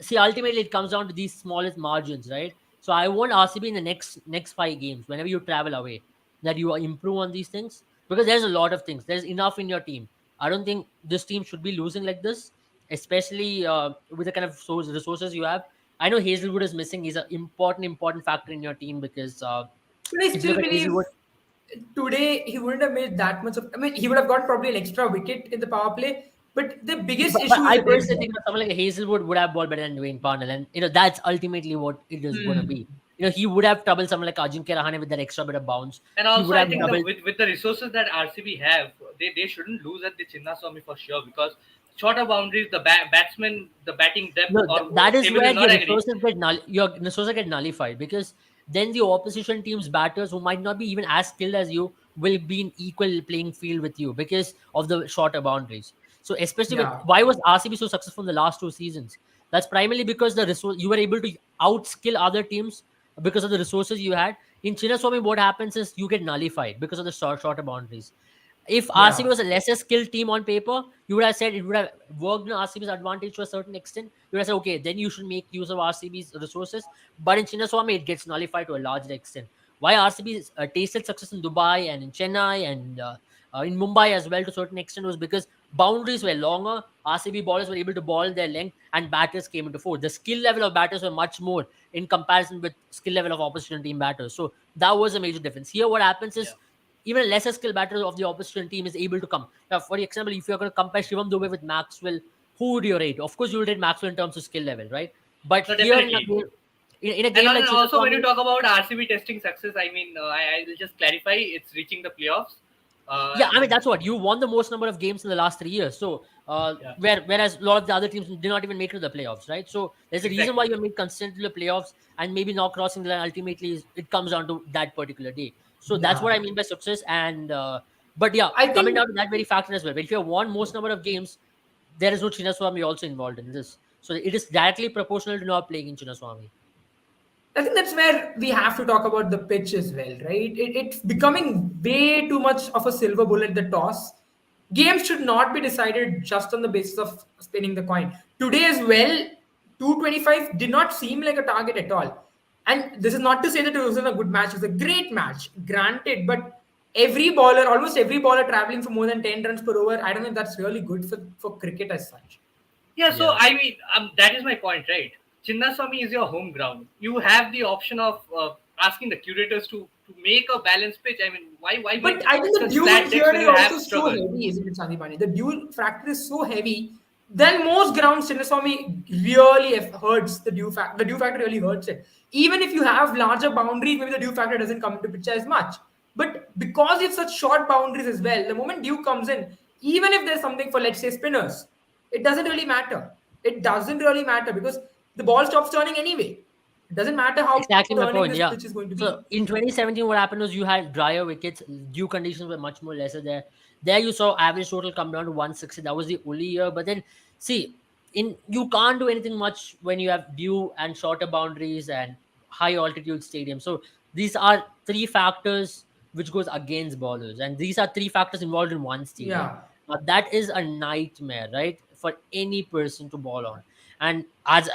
see, ultimately it comes down to these smallest margins, right? So I want RCB in the next 5 games, whenever you travel away, that you improve on these things, because there's a lot of things. There's enough in your team. I don't think this team should be losing like this, especially with the kind of resources you have. I know Hazelwood is missing. He's an important factor in your team, because But I if you look still at believe Hazelwood, today he wouldn't have made that much of. I mean, he would have got probably an extra wicket in the power play. But the biggest But issue is I the dead personally ball. think that someone like Hazelwood would have ball better than Dwayne Parnell, and that's ultimately what it is going to Hmm. be. He would have troubled someone like Ajinkya Rahane with that extra bit of bounce. And He also, would I have think doubled. with the resources that RCB have, they shouldn't lose at the Chinnaswamy for sure, because shorter boundaries, the batsmen, the batting depth No, or that is table where will your not agree. resources get your resources get nullified, because then the opposition team's batters, who might not be even as skilled as you, will be in equal playing field with you because of the shorter boundaries. So especially with, Yeah, why was RCB so successful in the last 2 seasons? That's primarily because the resource you were able to outskill other teams because of the resources you had. In Chinnaswamy, what happens is you get nullified because of the shorter boundaries. If RCB yeah, was a lesser skilled team on paper, you would have said it would have worked in RCB's advantage to a certain extent. You would have said, okay, then you should make use of RCB's resources. But in Chinnaswamy, it gets nullified to a larger extent. Why RCB tasted success in Dubai and in Chennai and in Mumbai as well to a certain extent was because boundaries were longer. RCB bowlers were able to ball their length and batters came into force. The skill level of batters were much more in comparison with skill level of opposition team batters. So that was a major difference. Here, what happens Yeah. is even a lesser skill batter of the opposition team is able to come. Now, for example, if you're going to compare Shivam Dubey with Maxwell, who would you rate? Of course, you will rate Maxwell in terms of skill level, right? But No, here in a definitely. game, in a And game like also, when you Chinnaswamy, talk about RCB testing success, I mean, I will just clarify, it's reaching the playoffs. yeah, I mean And that's what you won the most number of games in the last 3 years. So, yeah, whereas a lot of the other teams did not even make it to the playoffs, right? So there's a reason why exactly. you made consistent to the playoffs and maybe not crossing the line. Ultimately, it comes down to that particular day. So that's what yeah. I mean by success. And but yeah, I coming think down to that very factor as well. But if you have won most number of games, there is no Chinnaswamy also involved in this. So it is directly proportional to not playing in Chinnaswamy. I think that's where we have to talk about the pitch as well, right? It's becoming way too much of a silver bullet, the toss. Games should not be decided just on the basis of spinning the coin. Today as well, 225 did not seem like a target at all. And this is not to say that it wasn't a good match, it was a great match, granted, but almost every bowler traveling for more than 10 runs per over, I don't know if that's really good for cricket as such. Yeah, so Yeah. I mean, that is my point, right? Chinnaswamy is your home ground. You have the option of asking the curators to make a balanced pitch. I mean, why But make I think the such duel flat decks here when is you also have so struggled? heavy, isn't it, Sandipani? The duel factor is so heavy. Then most grounds, Chinnaswamy really hurts the dew factor. The dew factor really hurts it. Even if you have larger boundaries, maybe the dew factor doesn't come into picture as much. But because it's such short boundaries as well, the moment dew comes in, even if there's something for, let's say, spinners, it doesn't really matter. It doesn't really matter because the ball stops turning anyway. It doesn't matter how Exactly my turning point. this Yeah. pitch is going to So be. in 2017, what happened was you had drier wickets, dew conditions were much more lesser there. There you saw average total come down to 160. That was the only year. But then, see, in you can't do anything much when you have dew and shorter boundaries and high altitude stadiums. So these are three factors which goes against bowlers, and these are three factors involved in one stadium. Yeah. That is a nightmare, right, for any person to bowl on. And as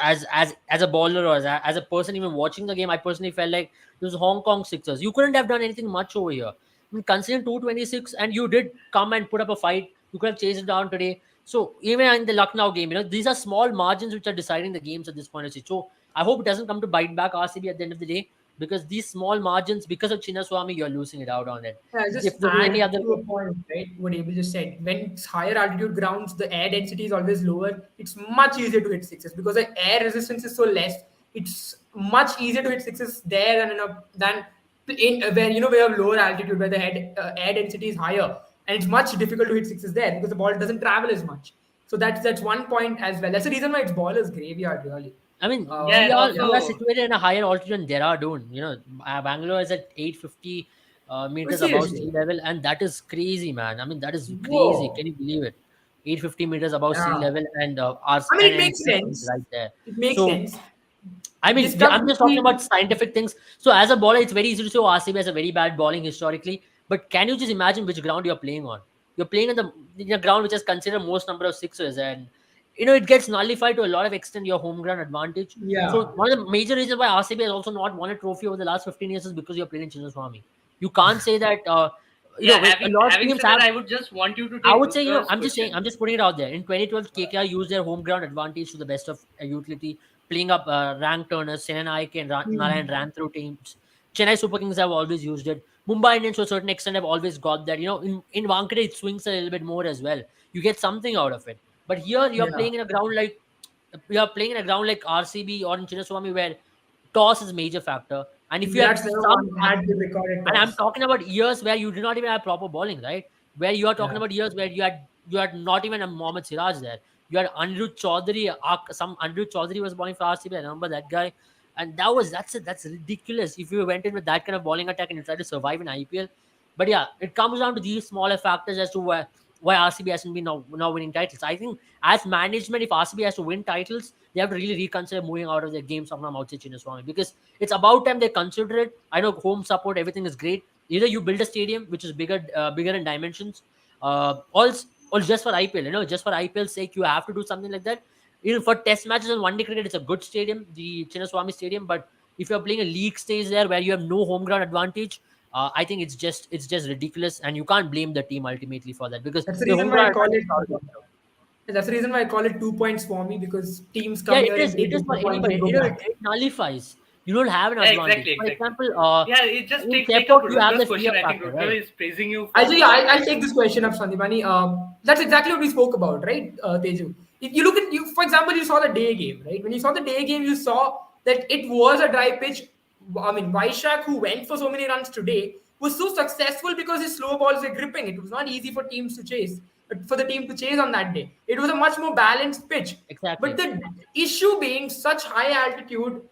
a bowler or as a person even watching the game, I personally felt like this was Hong Kong Sixers. You couldn't have done anything much over here. I mean, considering 226, and you did come and put up a fight, you could have chased it down today. So even in the Lucknow game, these are small margins which are deciding the games at this point. So I hope it doesn't come to bite back RCB at the end of the day, because these small margins, because of Chinnaswamy, you're losing it out on it. Yeah, If just there was any add other, to a point, right? What Abel just said. When it's higher altitude grounds, the air density is always lower. It's much easier to hit sixes because the air resistance is so less. It's much easier to hit sixes there than where we have lower altitude where the air density is higher, and it's much difficult to hit sixes there because the ball doesn't travel as much. So that's one point as well. That's the reason why it's ballers graveyard really. I mean, Yeah, we and are Yeah, we are also, situated in a higher altitude than Dehradun. Bangalore is at 850 but meters above sea seriously, level, and that is crazy, man. I mean, that is crazy. Can whoa. you believe it? 850 meters above sea Yeah, level, and ours I mean it and makes Chinnaswamy is sense. right there. It makes So sense. I This mean, stuff I'm just talking about between scientific things. So as a bowler, it's very easy to say, oh, RCB has a very bad bowling historically. But can you just imagine which ground you're playing on? You're playing in the ground which is considered most number of sixers, and it gets nullified to a lot of extent your home ground advantage. So yeah. one of the major reasons why RCB has also not won a trophy over the last 15 years is because you're playing in Chinnaswamy. You can't say that. yeah, A having lot of having teams said that, have. I would just want you to I take would say, Rudra's I'm just saying, question. I'm just putting it out there. In 2012, KKR used their home ground advantage to the best of utility, playing up ranked turners. Chennai and Narayan Hmm. ran through teams. Chennai Super Kings have always used it. Mumbai Indians to a certain extent have always got that. In Wankhede it swings a little bit more as well. You get something out of it. But here you're Yeah, playing in a ground like RCB or in Chinnaswamy where toss is a major factor. And if you have Virat never some had the recorded and I'm toss. talking about years where you did not even have proper bowling, right? Where you are talking Yeah. about years where you had not even a Mohammad Siraj there. You had Anirudh Chaudhary. Some Anirudh Chaudhary was bowling for RCB. I remember that guy, and that's ridiculous. If you went in with that kind of bowling attack and you tried to survive in IPL, but yeah, it comes down to these smaller factors as to why RCB hasn't been now winning titles. I think as management, if RCB has to win titles, they have to really reconsider moving out of their games from outside Chinnaswamy because it's about time they consider it. I know home support, everything is great. Either you build a stadium which is bigger in dimensions, or just for IPL. Just for IPL's sake, you have to do something like that. Even for test matches and one day cricket, it's a good stadium, the Chinnaswamy Stadium. But if you're playing a league stage there where you have no home ground advantage, I think it's just ridiculous, and you can't blame the team ultimately for that because That's the the reason home why ground I call advantage it. is out of the window. That's the reason why I call it 2 points for me because teams Yeah, come here and it take is the for 2 points anybody. and go It back. nullifies. You don't have an Yeah, advantage. exactly, For exactly. example, Yeah, it just in take up Sepok, you have Rudra's the fear question. I think factor, Rudra right? is praising you for Actually, I'll like take this question of Sandipani. That's exactly what we spoke about, right, Teju? If you look at you, for example, you saw the day game, right? When you saw the day game, you saw that it was a dry pitch. I mean, Vaishak, who went for so many runs today, was so successful because his slow balls were gripping. It was not easy for teams to chase, for the team to chase on that day. It was a much more balanced pitch. But Exactly. the issue being such high altitude,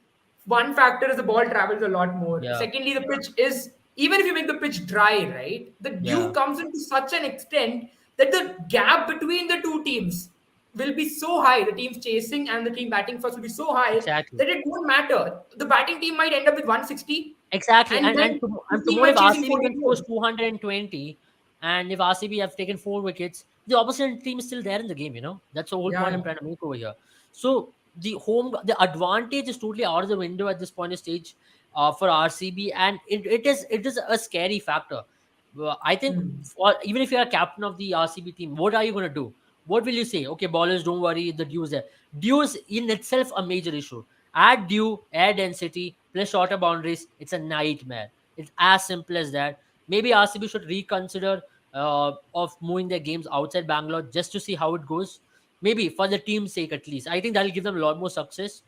one factor is the ball travels a lot more. Yeah. Secondly, the pitch is, even if you make the pitch dry, right, the dew Yeah. comes into such an extent that the gap between the two teams will be so high. The teams chasing and the team batting first will be so high Exactly. that it won't matter. The batting team might end up with 160, Exactly. and And then and, to, the and team tomorrow, might if chasing RCB even 44. scores 220, and if RCB have taken 4 wickets, the opposite team is still there in the game. That's the whole Yeah, point I'm yeah. trying to make over here. So the advantage is totally out of the window at this point of stage for RCB, and it is a scary factor. I think Hmm. even if you're a captain of the RCB team, what are you going to do? What will you say? Okay, ballers, don't worry, the dew is there. Dew is in itself a major issue. Add dew, air density, plus shorter boundaries. It's a nightmare. It's as simple as that. Maybe RCB should reconsider of moving their games outside Bangalore just to see how it goes. Maybe for the team's sake, at least. I think that'll give them a lot more success,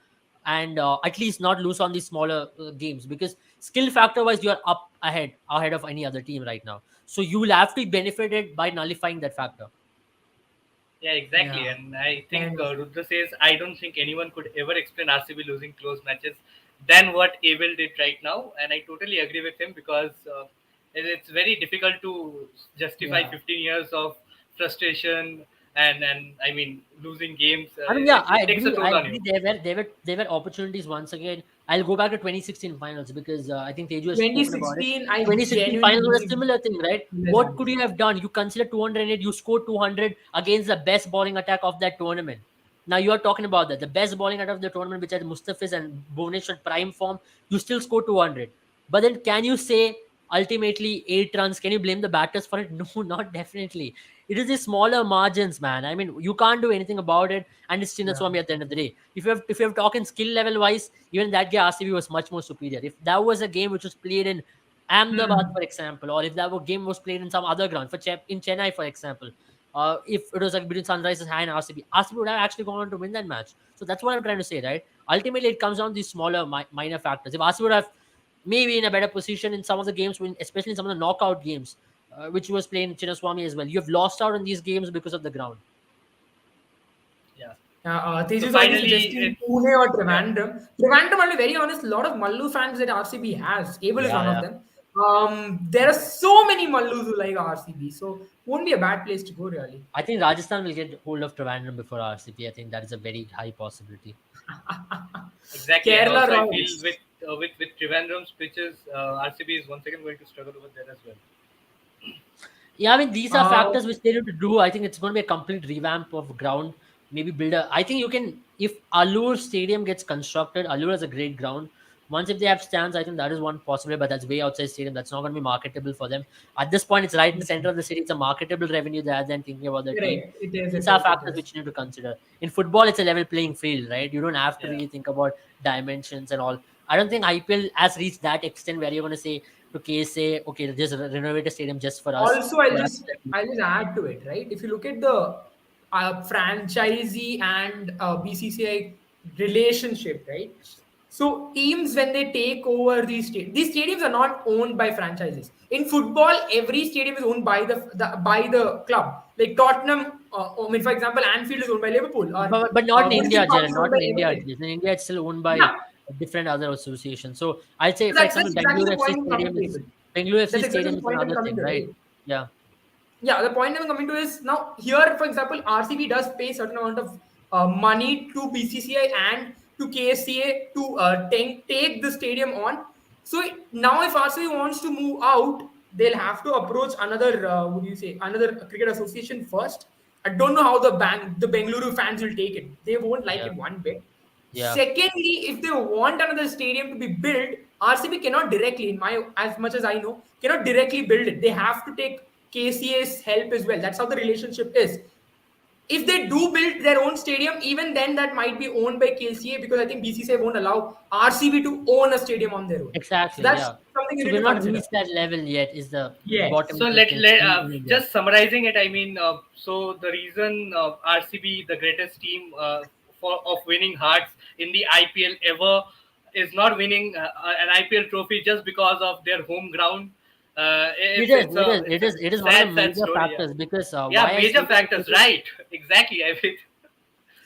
and at least not lose on these smaller games because skill factor wise, you're up ahead of any other team right now. So you will have to be benefited by nullifying that factor. yeah, exactly. Yeah. And I think Kind of. Rudra says I don't think anyone could ever explain RCB losing close matches than what Abel did right now, and I totally agree with him because it's very difficult to justify Yeah. 15 years of frustration and I mean losing games. I mean, yeah, I It takes a agree. I toll on agree. you. There were opportunities once again. I'll go back to 2016 finals because I think Teju has spoken about it. 2016, I 2016 genuinely finals was a believe similar thing, right? What could you have done? You consider 208, you scored 200 against the best bowling attack of that tournament. Now you are talking about that. The best bowling attack of the tournament, which had Mustafiz and Bhuvanesh prime form, you still scored 200. But then can you say ultimately 8 runs? Can you blame the batters for it? No, not definitely. It is the smaller margins, man. I mean, you can't do anything about it, and it's Yeah. Chinnaswamy at the end of the day. If you have talking skill level wise, even that game RCB was much more superior. If that was a game which was played in Ahmedabad, Hmm. for example, or if game was played in some other ground in Chennai, for example, if it was like between Sunrisers and RCB would have actually gone on to win that match. So that's what I'm trying to say, right? Ultimately, it comes down to these smaller minor factors. If RCB would have maybe in a better position in some of the games, especially in some of the knockout games, which was playing Chinnaswamy as well. You have lost out on these games because of the ground. Yeah. So Teju is already finally, suggesting it's Pune or yeah. Trivandrum. Trivandrum, I'll be very honest, a lot of Mallu fans that RCB has. Abel is Yeah, one of yeah. them. There are so many Mallus who like RCB, so won't be a bad place to go, really. I think Rajasthan will get hold of Trivandrum before RCP. I think that is a very high possibility. Exactly, and Kerala also I feel Royals. with Trivandrum's pitches, RCB is once again going to struggle over there as well. Yeah, I mean, these are Uh, factors which they need to do. I think it's going to be a complete revamp of ground. Maybe build a. I think you can, if Allur Stadium gets constructed, Allur is a great ground. Once if they have stands, I think that is one possibility, but that's way outside stadium. That's not going to be marketable for them. At this point, it's right in the center of the city. It's a marketable revenue rather than thinking about the team. correct. It is, These it are is, it factors is. which you need to consider. In football, it's a level playing field, right? You don't have to Yeah. really think about dimensions and all. I don't think IPL has reached that extent where you're going to say to KSA, okay, just renovate a stadium just for us. Also, I'll For us. just I'll just add to it, right? If you look at the franchisee and BCCI relationship, right? So teams when they take over these stadiums are not owned by franchises. In football, every stadium is owned by the club. Like Tottenham, I mean, for example, Anfield is owned by Liverpool, or But not in Crystal India, Palace Jaren, is owned not by in India at Everton. least. In India, it's still owned by Yeah, different other associations. So I'd say, so for that's example, exactly Bangalore the FC point I'm coming Stadium to. is Bangalore FC That's exactly Stadium the is point I'm another coming thing, to, right? right? Yeah, Yeah, the point I'm coming to is now here, for example, RCB does pay certain amount of money to BCCI and to KSCA to take the stadium on. So now, if RCB wants to move out, they'll have to approach another, what do you say, another cricket association first. I don't know how the Bengaluru fans will take it. They won't like yeah, it one bit. yeah. Secondly, if they want another stadium to be built, RCB cannot directly, in my as much as I know, cannot directly build it. They have to take KCA's help as well. That's how the relationship is. If they do build their own stadium, even then that might be owned by KCA, because I think BCCA won't allow RCB to own a stadium on their own. So Exactly, that's yeah. something you So need we've to not consider. reached that level yet. Is the Yes. bottom So of the let, thing let in India. just summarizing it. I mean, so the reason RCB, the greatest team for of winning hearts in the IPL ever, is not winning an IPL trophy just because of their home ground. It It's is, it's it a is, it's it a is, it is one of the sad major story. Yeah, factors because yeah, why I say major that is factors. because Right, exactly. I mean,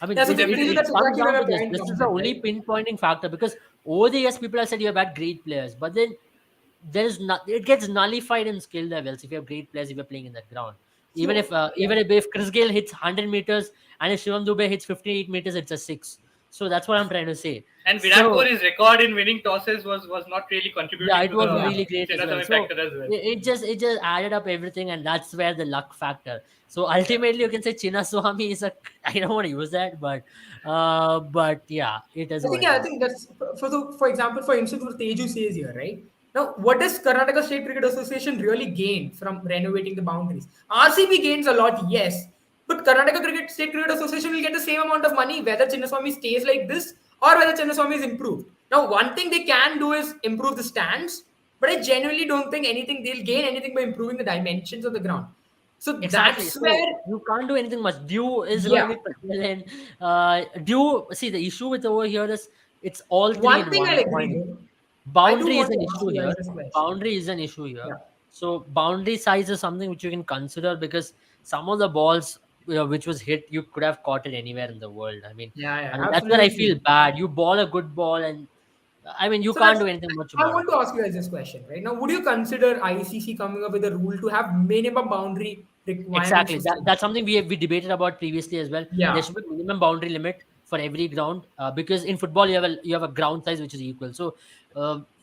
I mean, Yeah, so it that's comes exactly down where to my this. point This is comes the in, only right? pinpointing factor because over the years, people have said you have had great players, but then there's not. It gets nullified in skill levels if you have great players if you're playing in that ground. So yeah. Even if Chris Gale hits 100 meters and if Shivam Dubey hits 58 meters, it's a six. So that's what I'm trying to say. and Virat So Kohli's record in winning tosses was not really yeah, contributing it to was the Yeah. really great as well. Chinnaswamy So factor as well. it just added up everything, and that's where the luck factor. So ultimately, you can say Chinnaswamy is a. I don't want to use that, but yeah, it is I what think it yeah, I is. think that's for example, for instance, what Teju says here, right? Now, what does Karnataka State Cricket Association really gain from renovating the boundaries? RCB gains a lot, yes, but State Cricket Association will get the same amount of money whether Chinnaswamy stays like this or whether Chinnaswamy is improved. Now, one thing they can do is improve the stands, but I genuinely don't think anything they'll gain anything by improving the dimensions of the ground. So Exactly. that's So where, you can't do anything much. Dew is going to yeah. be prevalent. Dew. See, the issue with over here is it's all three One in thing one I'll agree point. though. I do Boundary is want an to ask issue you guys here. this question. Boundary is an issue here. Yeah. So boundary size is something which you can consider because some of the balls which was hit, you could have caught it anywhere in the world. Yeah, I yeah, mean that's where I feel absolutely. bad. You ball a good ball, and I mean you So can't that's do anything much I about it. want to ask you guys this question right now. Would you consider ICC coming up with a rule to have minimum boundary requirements Exactly. for That's stadiums? something we debated about previously as well. There Yeah. should be minimum boundary limit for every ground because in football you have a ground size which is equal. So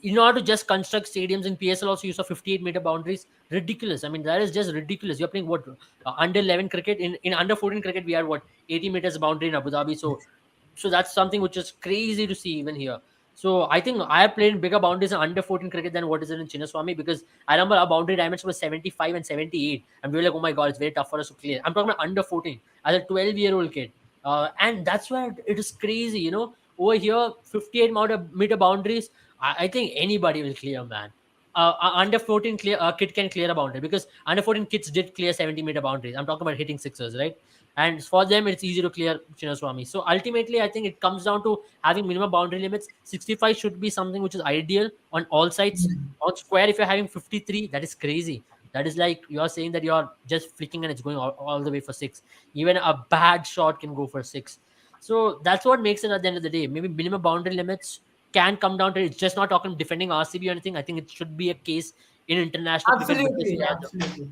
in order to just construct stadiums in PSL also use of 58-meter boundaries, ridiculous. I mean that is just ridiculous. You're playing what under 11 cricket in under 14 cricket we had what 80 meters boundary in Abu Dhabi. So that's something which is crazy to see even here. So I think I have played in bigger boundaries in under 14 cricket than what is it in Chinnaswamy because I remember our boundary dimension was 75 and 78. And we were like, oh my God, it's very tough for us to clear. I'm talking about under 14 as a 12-year-old kid. And that's where it is crazy, Over here, 58-meter boundaries, I think anybody will clear, man. Under 14 kid can clear a boundary because under 14 kids did clear 70-meter boundaries. I'm talking about hitting sixers, right? And for them, it's easy to clear Chinnaswamy. So ultimately, I think it comes down to having minimum boundary limits. 65 should be something which is ideal on all sides. Mm. On square, if you're having 53, that is crazy. That is like you're saying that you're just flicking and it's going all the way for six. Even a bad shot can go for six. So that's what makes it at the end of the day. Maybe minimum boundary limits can come down to it's just not talking defending RCB or anything. I think it should be a case in international cricket because Absolutely, yeah, absolutely.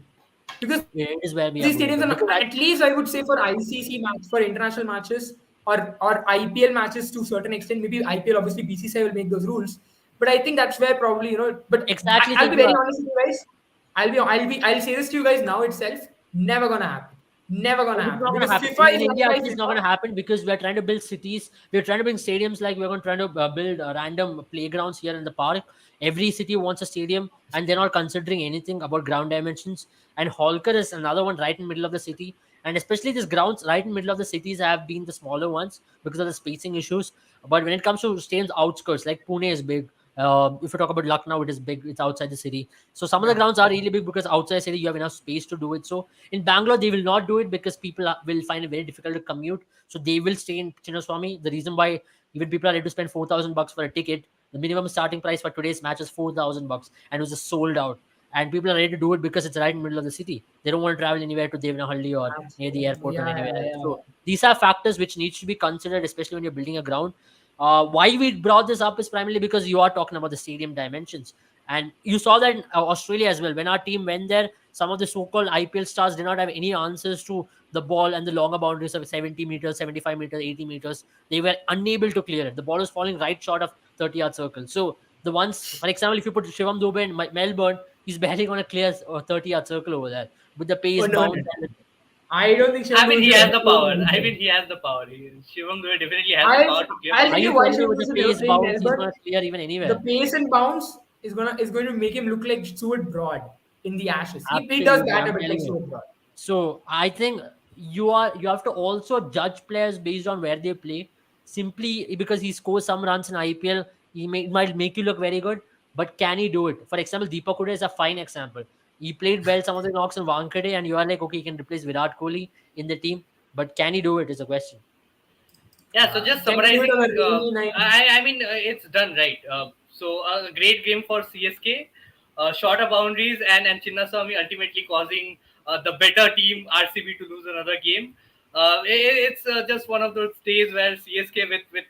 Because it is where we are these going stadiums to are because at least I would say for ICC match for international matches or IPL matches to a certain extent. Maybe IPL obviously BCCI will make those rules, but I think that's where probably But exactly I'll be Teju, very honest with you guys. I'll say this to you guys now itself. Never gonna happen. Never gonna it's happen not going to because happen FIFA is in run India. by At least not FIFA. going to happen because we're trying to build cities. We're trying to bring stadiums like we're going to try to build random playgrounds here in the park. Every city wants a stadium, and they're not considering anything about ground dimensions. And Holker is another one right in the middle of the city. And especially these grounds right in the middle of the cities have been the smaller ones because of the spacing issues. But when it comes to stadiums outskirts, like Pune is big, If you talk about Lucknow, it is big. It's outside the city. So some of the Yeah. grounds are really big because outside city you have enough space to do it. So in Bangalore they will not do it because will find it very difficult to commute. So they will stay in Chinnaswamy. The reason why even people are ready to spend $4,000 for a ticket, the minimum starting price for today's match is $4,000, and it was just sold out. And people are ready to do it because it's right in the middle of the city. They don't want to travel anywhere to Devanahalli or near the Absolutely. airport or Yeah, anywhere yeah, else. yeah. So these are factors which needs to be considered, especially when you're building a ground. Why we brought this up is primarily because you are talking about the stadium dimensions, and you saw that in Australia as well. When our team went there, some of the so-called IPL stars did not have any answers to the ball and the longer boundaries of 70 meters, 75 meters, 80 meters. They were unable to clear it. The ball was falling right short of 30-yard circle. So the ones, for example, if you put Shivam Dubey in Melbourne, he's barely going to clear a 30-yard circle over there with the Oh pace no, bounce. no. I don't think I Shivam mean, Dubey he should has ever the play in power. I mean, Melbourne. he has the power. Shivam Dube definitely has the I'll power to clear I'll Are tell pace. you you why telling me Shivam with Dubey the should never pace play in bounce, he's Melbourne. going to clear even The anywhere? pace and bounce is going to make him look like Stuart Broad in the Ashes. He does Absolutely, that a I'm bit like telling you. Stuart Broad. So I think you have to also judge players based on where they play. Simply because he scores some runs in IPL, might make you look very good. But can he do it? For example, Deepak Huda is a fine example. He played well some of the knocks in Wankhede, and you are like, okay, he can replace Virat Kohli in the team. But can he do it? Is a question. Yeah, so just Can he do it on a summarizing, rainy night? I mean, it's done right. So a great game for CSK, shorter boundaries, and Chinnaswamy ultimately causing the better team RCB to lose another game. It's just one of those days where CSK with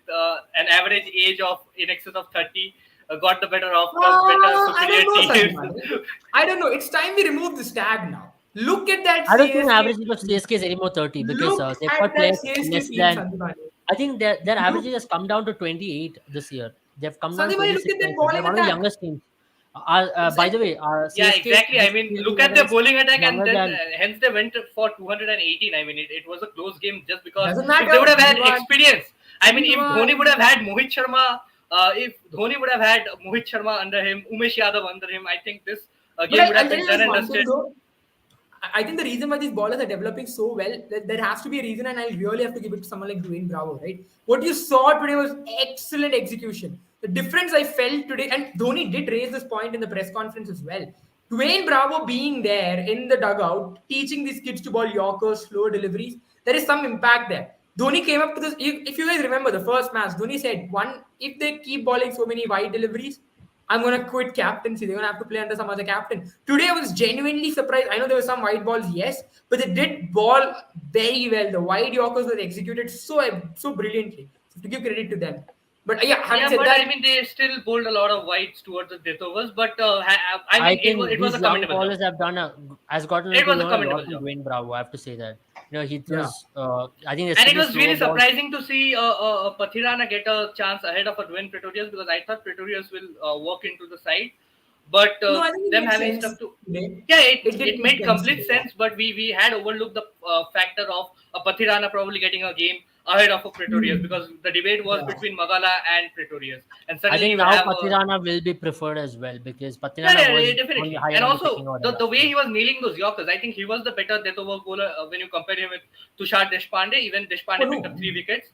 an average age of in excess of 30 got the better of the better I don't superior know, teams. Sandipani. I don't know. It's time we remove this tag now. Look at that I don't think the CSK average age of team. CSK is anymore 30 because Look they've at got that players CSK less team, than. Sandipani. I think their average Look, age has come down to 28 this year. They've come down to Sandipani, look 26, at that 27. They're bowling one of the attack. youngest teams. By the Exactly. way, Yeah, CSK exactly. I this mean, fielding look at their level is bowling attack, and younger then than. hence they went for 218. I mean, it was a close game just because Doesn't if they would matter. have had You are experience, I mean, if you are Dhoni would have had Mohit Sharma, if Dhoni would have had Mohit Sharma under him, Umesh Yadav under him, I think this But game would I'll have tell been you done this and one thing dusted. though. I think the reason why these ballers are developing so well, there has to be a reason, and I really have to give it to someone like Dwayne Bravo, right? What you saw today was excellent execution. The difference I felt today, and Dhoni did raise this point in the press conference as well. Dwayne Bravo being there in the dugout, teaching these kids to ball Yorkers, slow deliveries, there is some impact there. Dhoni came up to this. If you guys remember the first match, Dhoni said, one, if they keep balling so many wide deliveries, I'm gonna quit captaincy. They're gonna have to play under some other captain. Today I was genuinely surprised. I know there were some white balls, yes, but they did ball very well. The wide Yorkers were executed so brilliantly. So to give credit to them. But yeah, having Yeah, said but I that, mean, they still bowled a lot of wides towards the death overs. But I I mean, think it was a these young commendable job. ballers have has gotten It to was a learn a lot commendable from job. Dwayne Bravo. I have to say that. He yeah. throws. I think And it yesterday was slower really balls. surprising to see Pathirana get a chance ahead of a Dwayne Pretorius because I thought Pretorius will walk into the side, but No, I think it them made having sense stuck to today. yeah, It did it make made sense complete today. sense, but we had overlooked the factor of a Pathirana probably getting a game ahead of a Pretorius Hmm. because the debate was Yeah. between Magala and Pretorius, and I suddenly think you now have a Patirana will be preferred as well because yeah, Patirana yeah, yeah, was on the definitely. higher And on the also picking order the last way year. he was nailing those Yorkers, I think he was the better death over bowler when you compare him with Tushar Deshpande. Even Oh Deshpande picked up no. 3 wickets,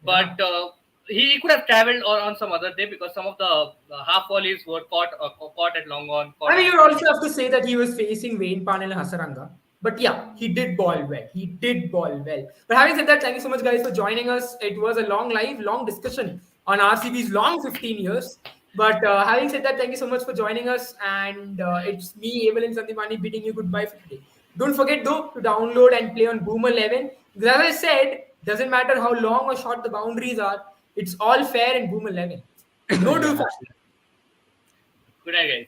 Yeah. but he could have travelled on some other day because some of the half volleys were caught at long on, caught I mean, on you spin. also have to say that he was facing Wayne Panel and Hasaranga. But yeah, he did ball well. He did ball well. But having said that, thank you so much, guys, for joining us. It was a long live, long discussion on RCB's long 15 years. But having said that, thank you so much for joining us. And it's me, Evelyn Sandipani, bidding you goodbye for today. Don't forget, though, to download and play on Boomer 11. Because as I said, doesn't matter how long or short the boundaries are, it's all fair in Boomer 11. No do Yeah, fast. absolutely. Good night, guys.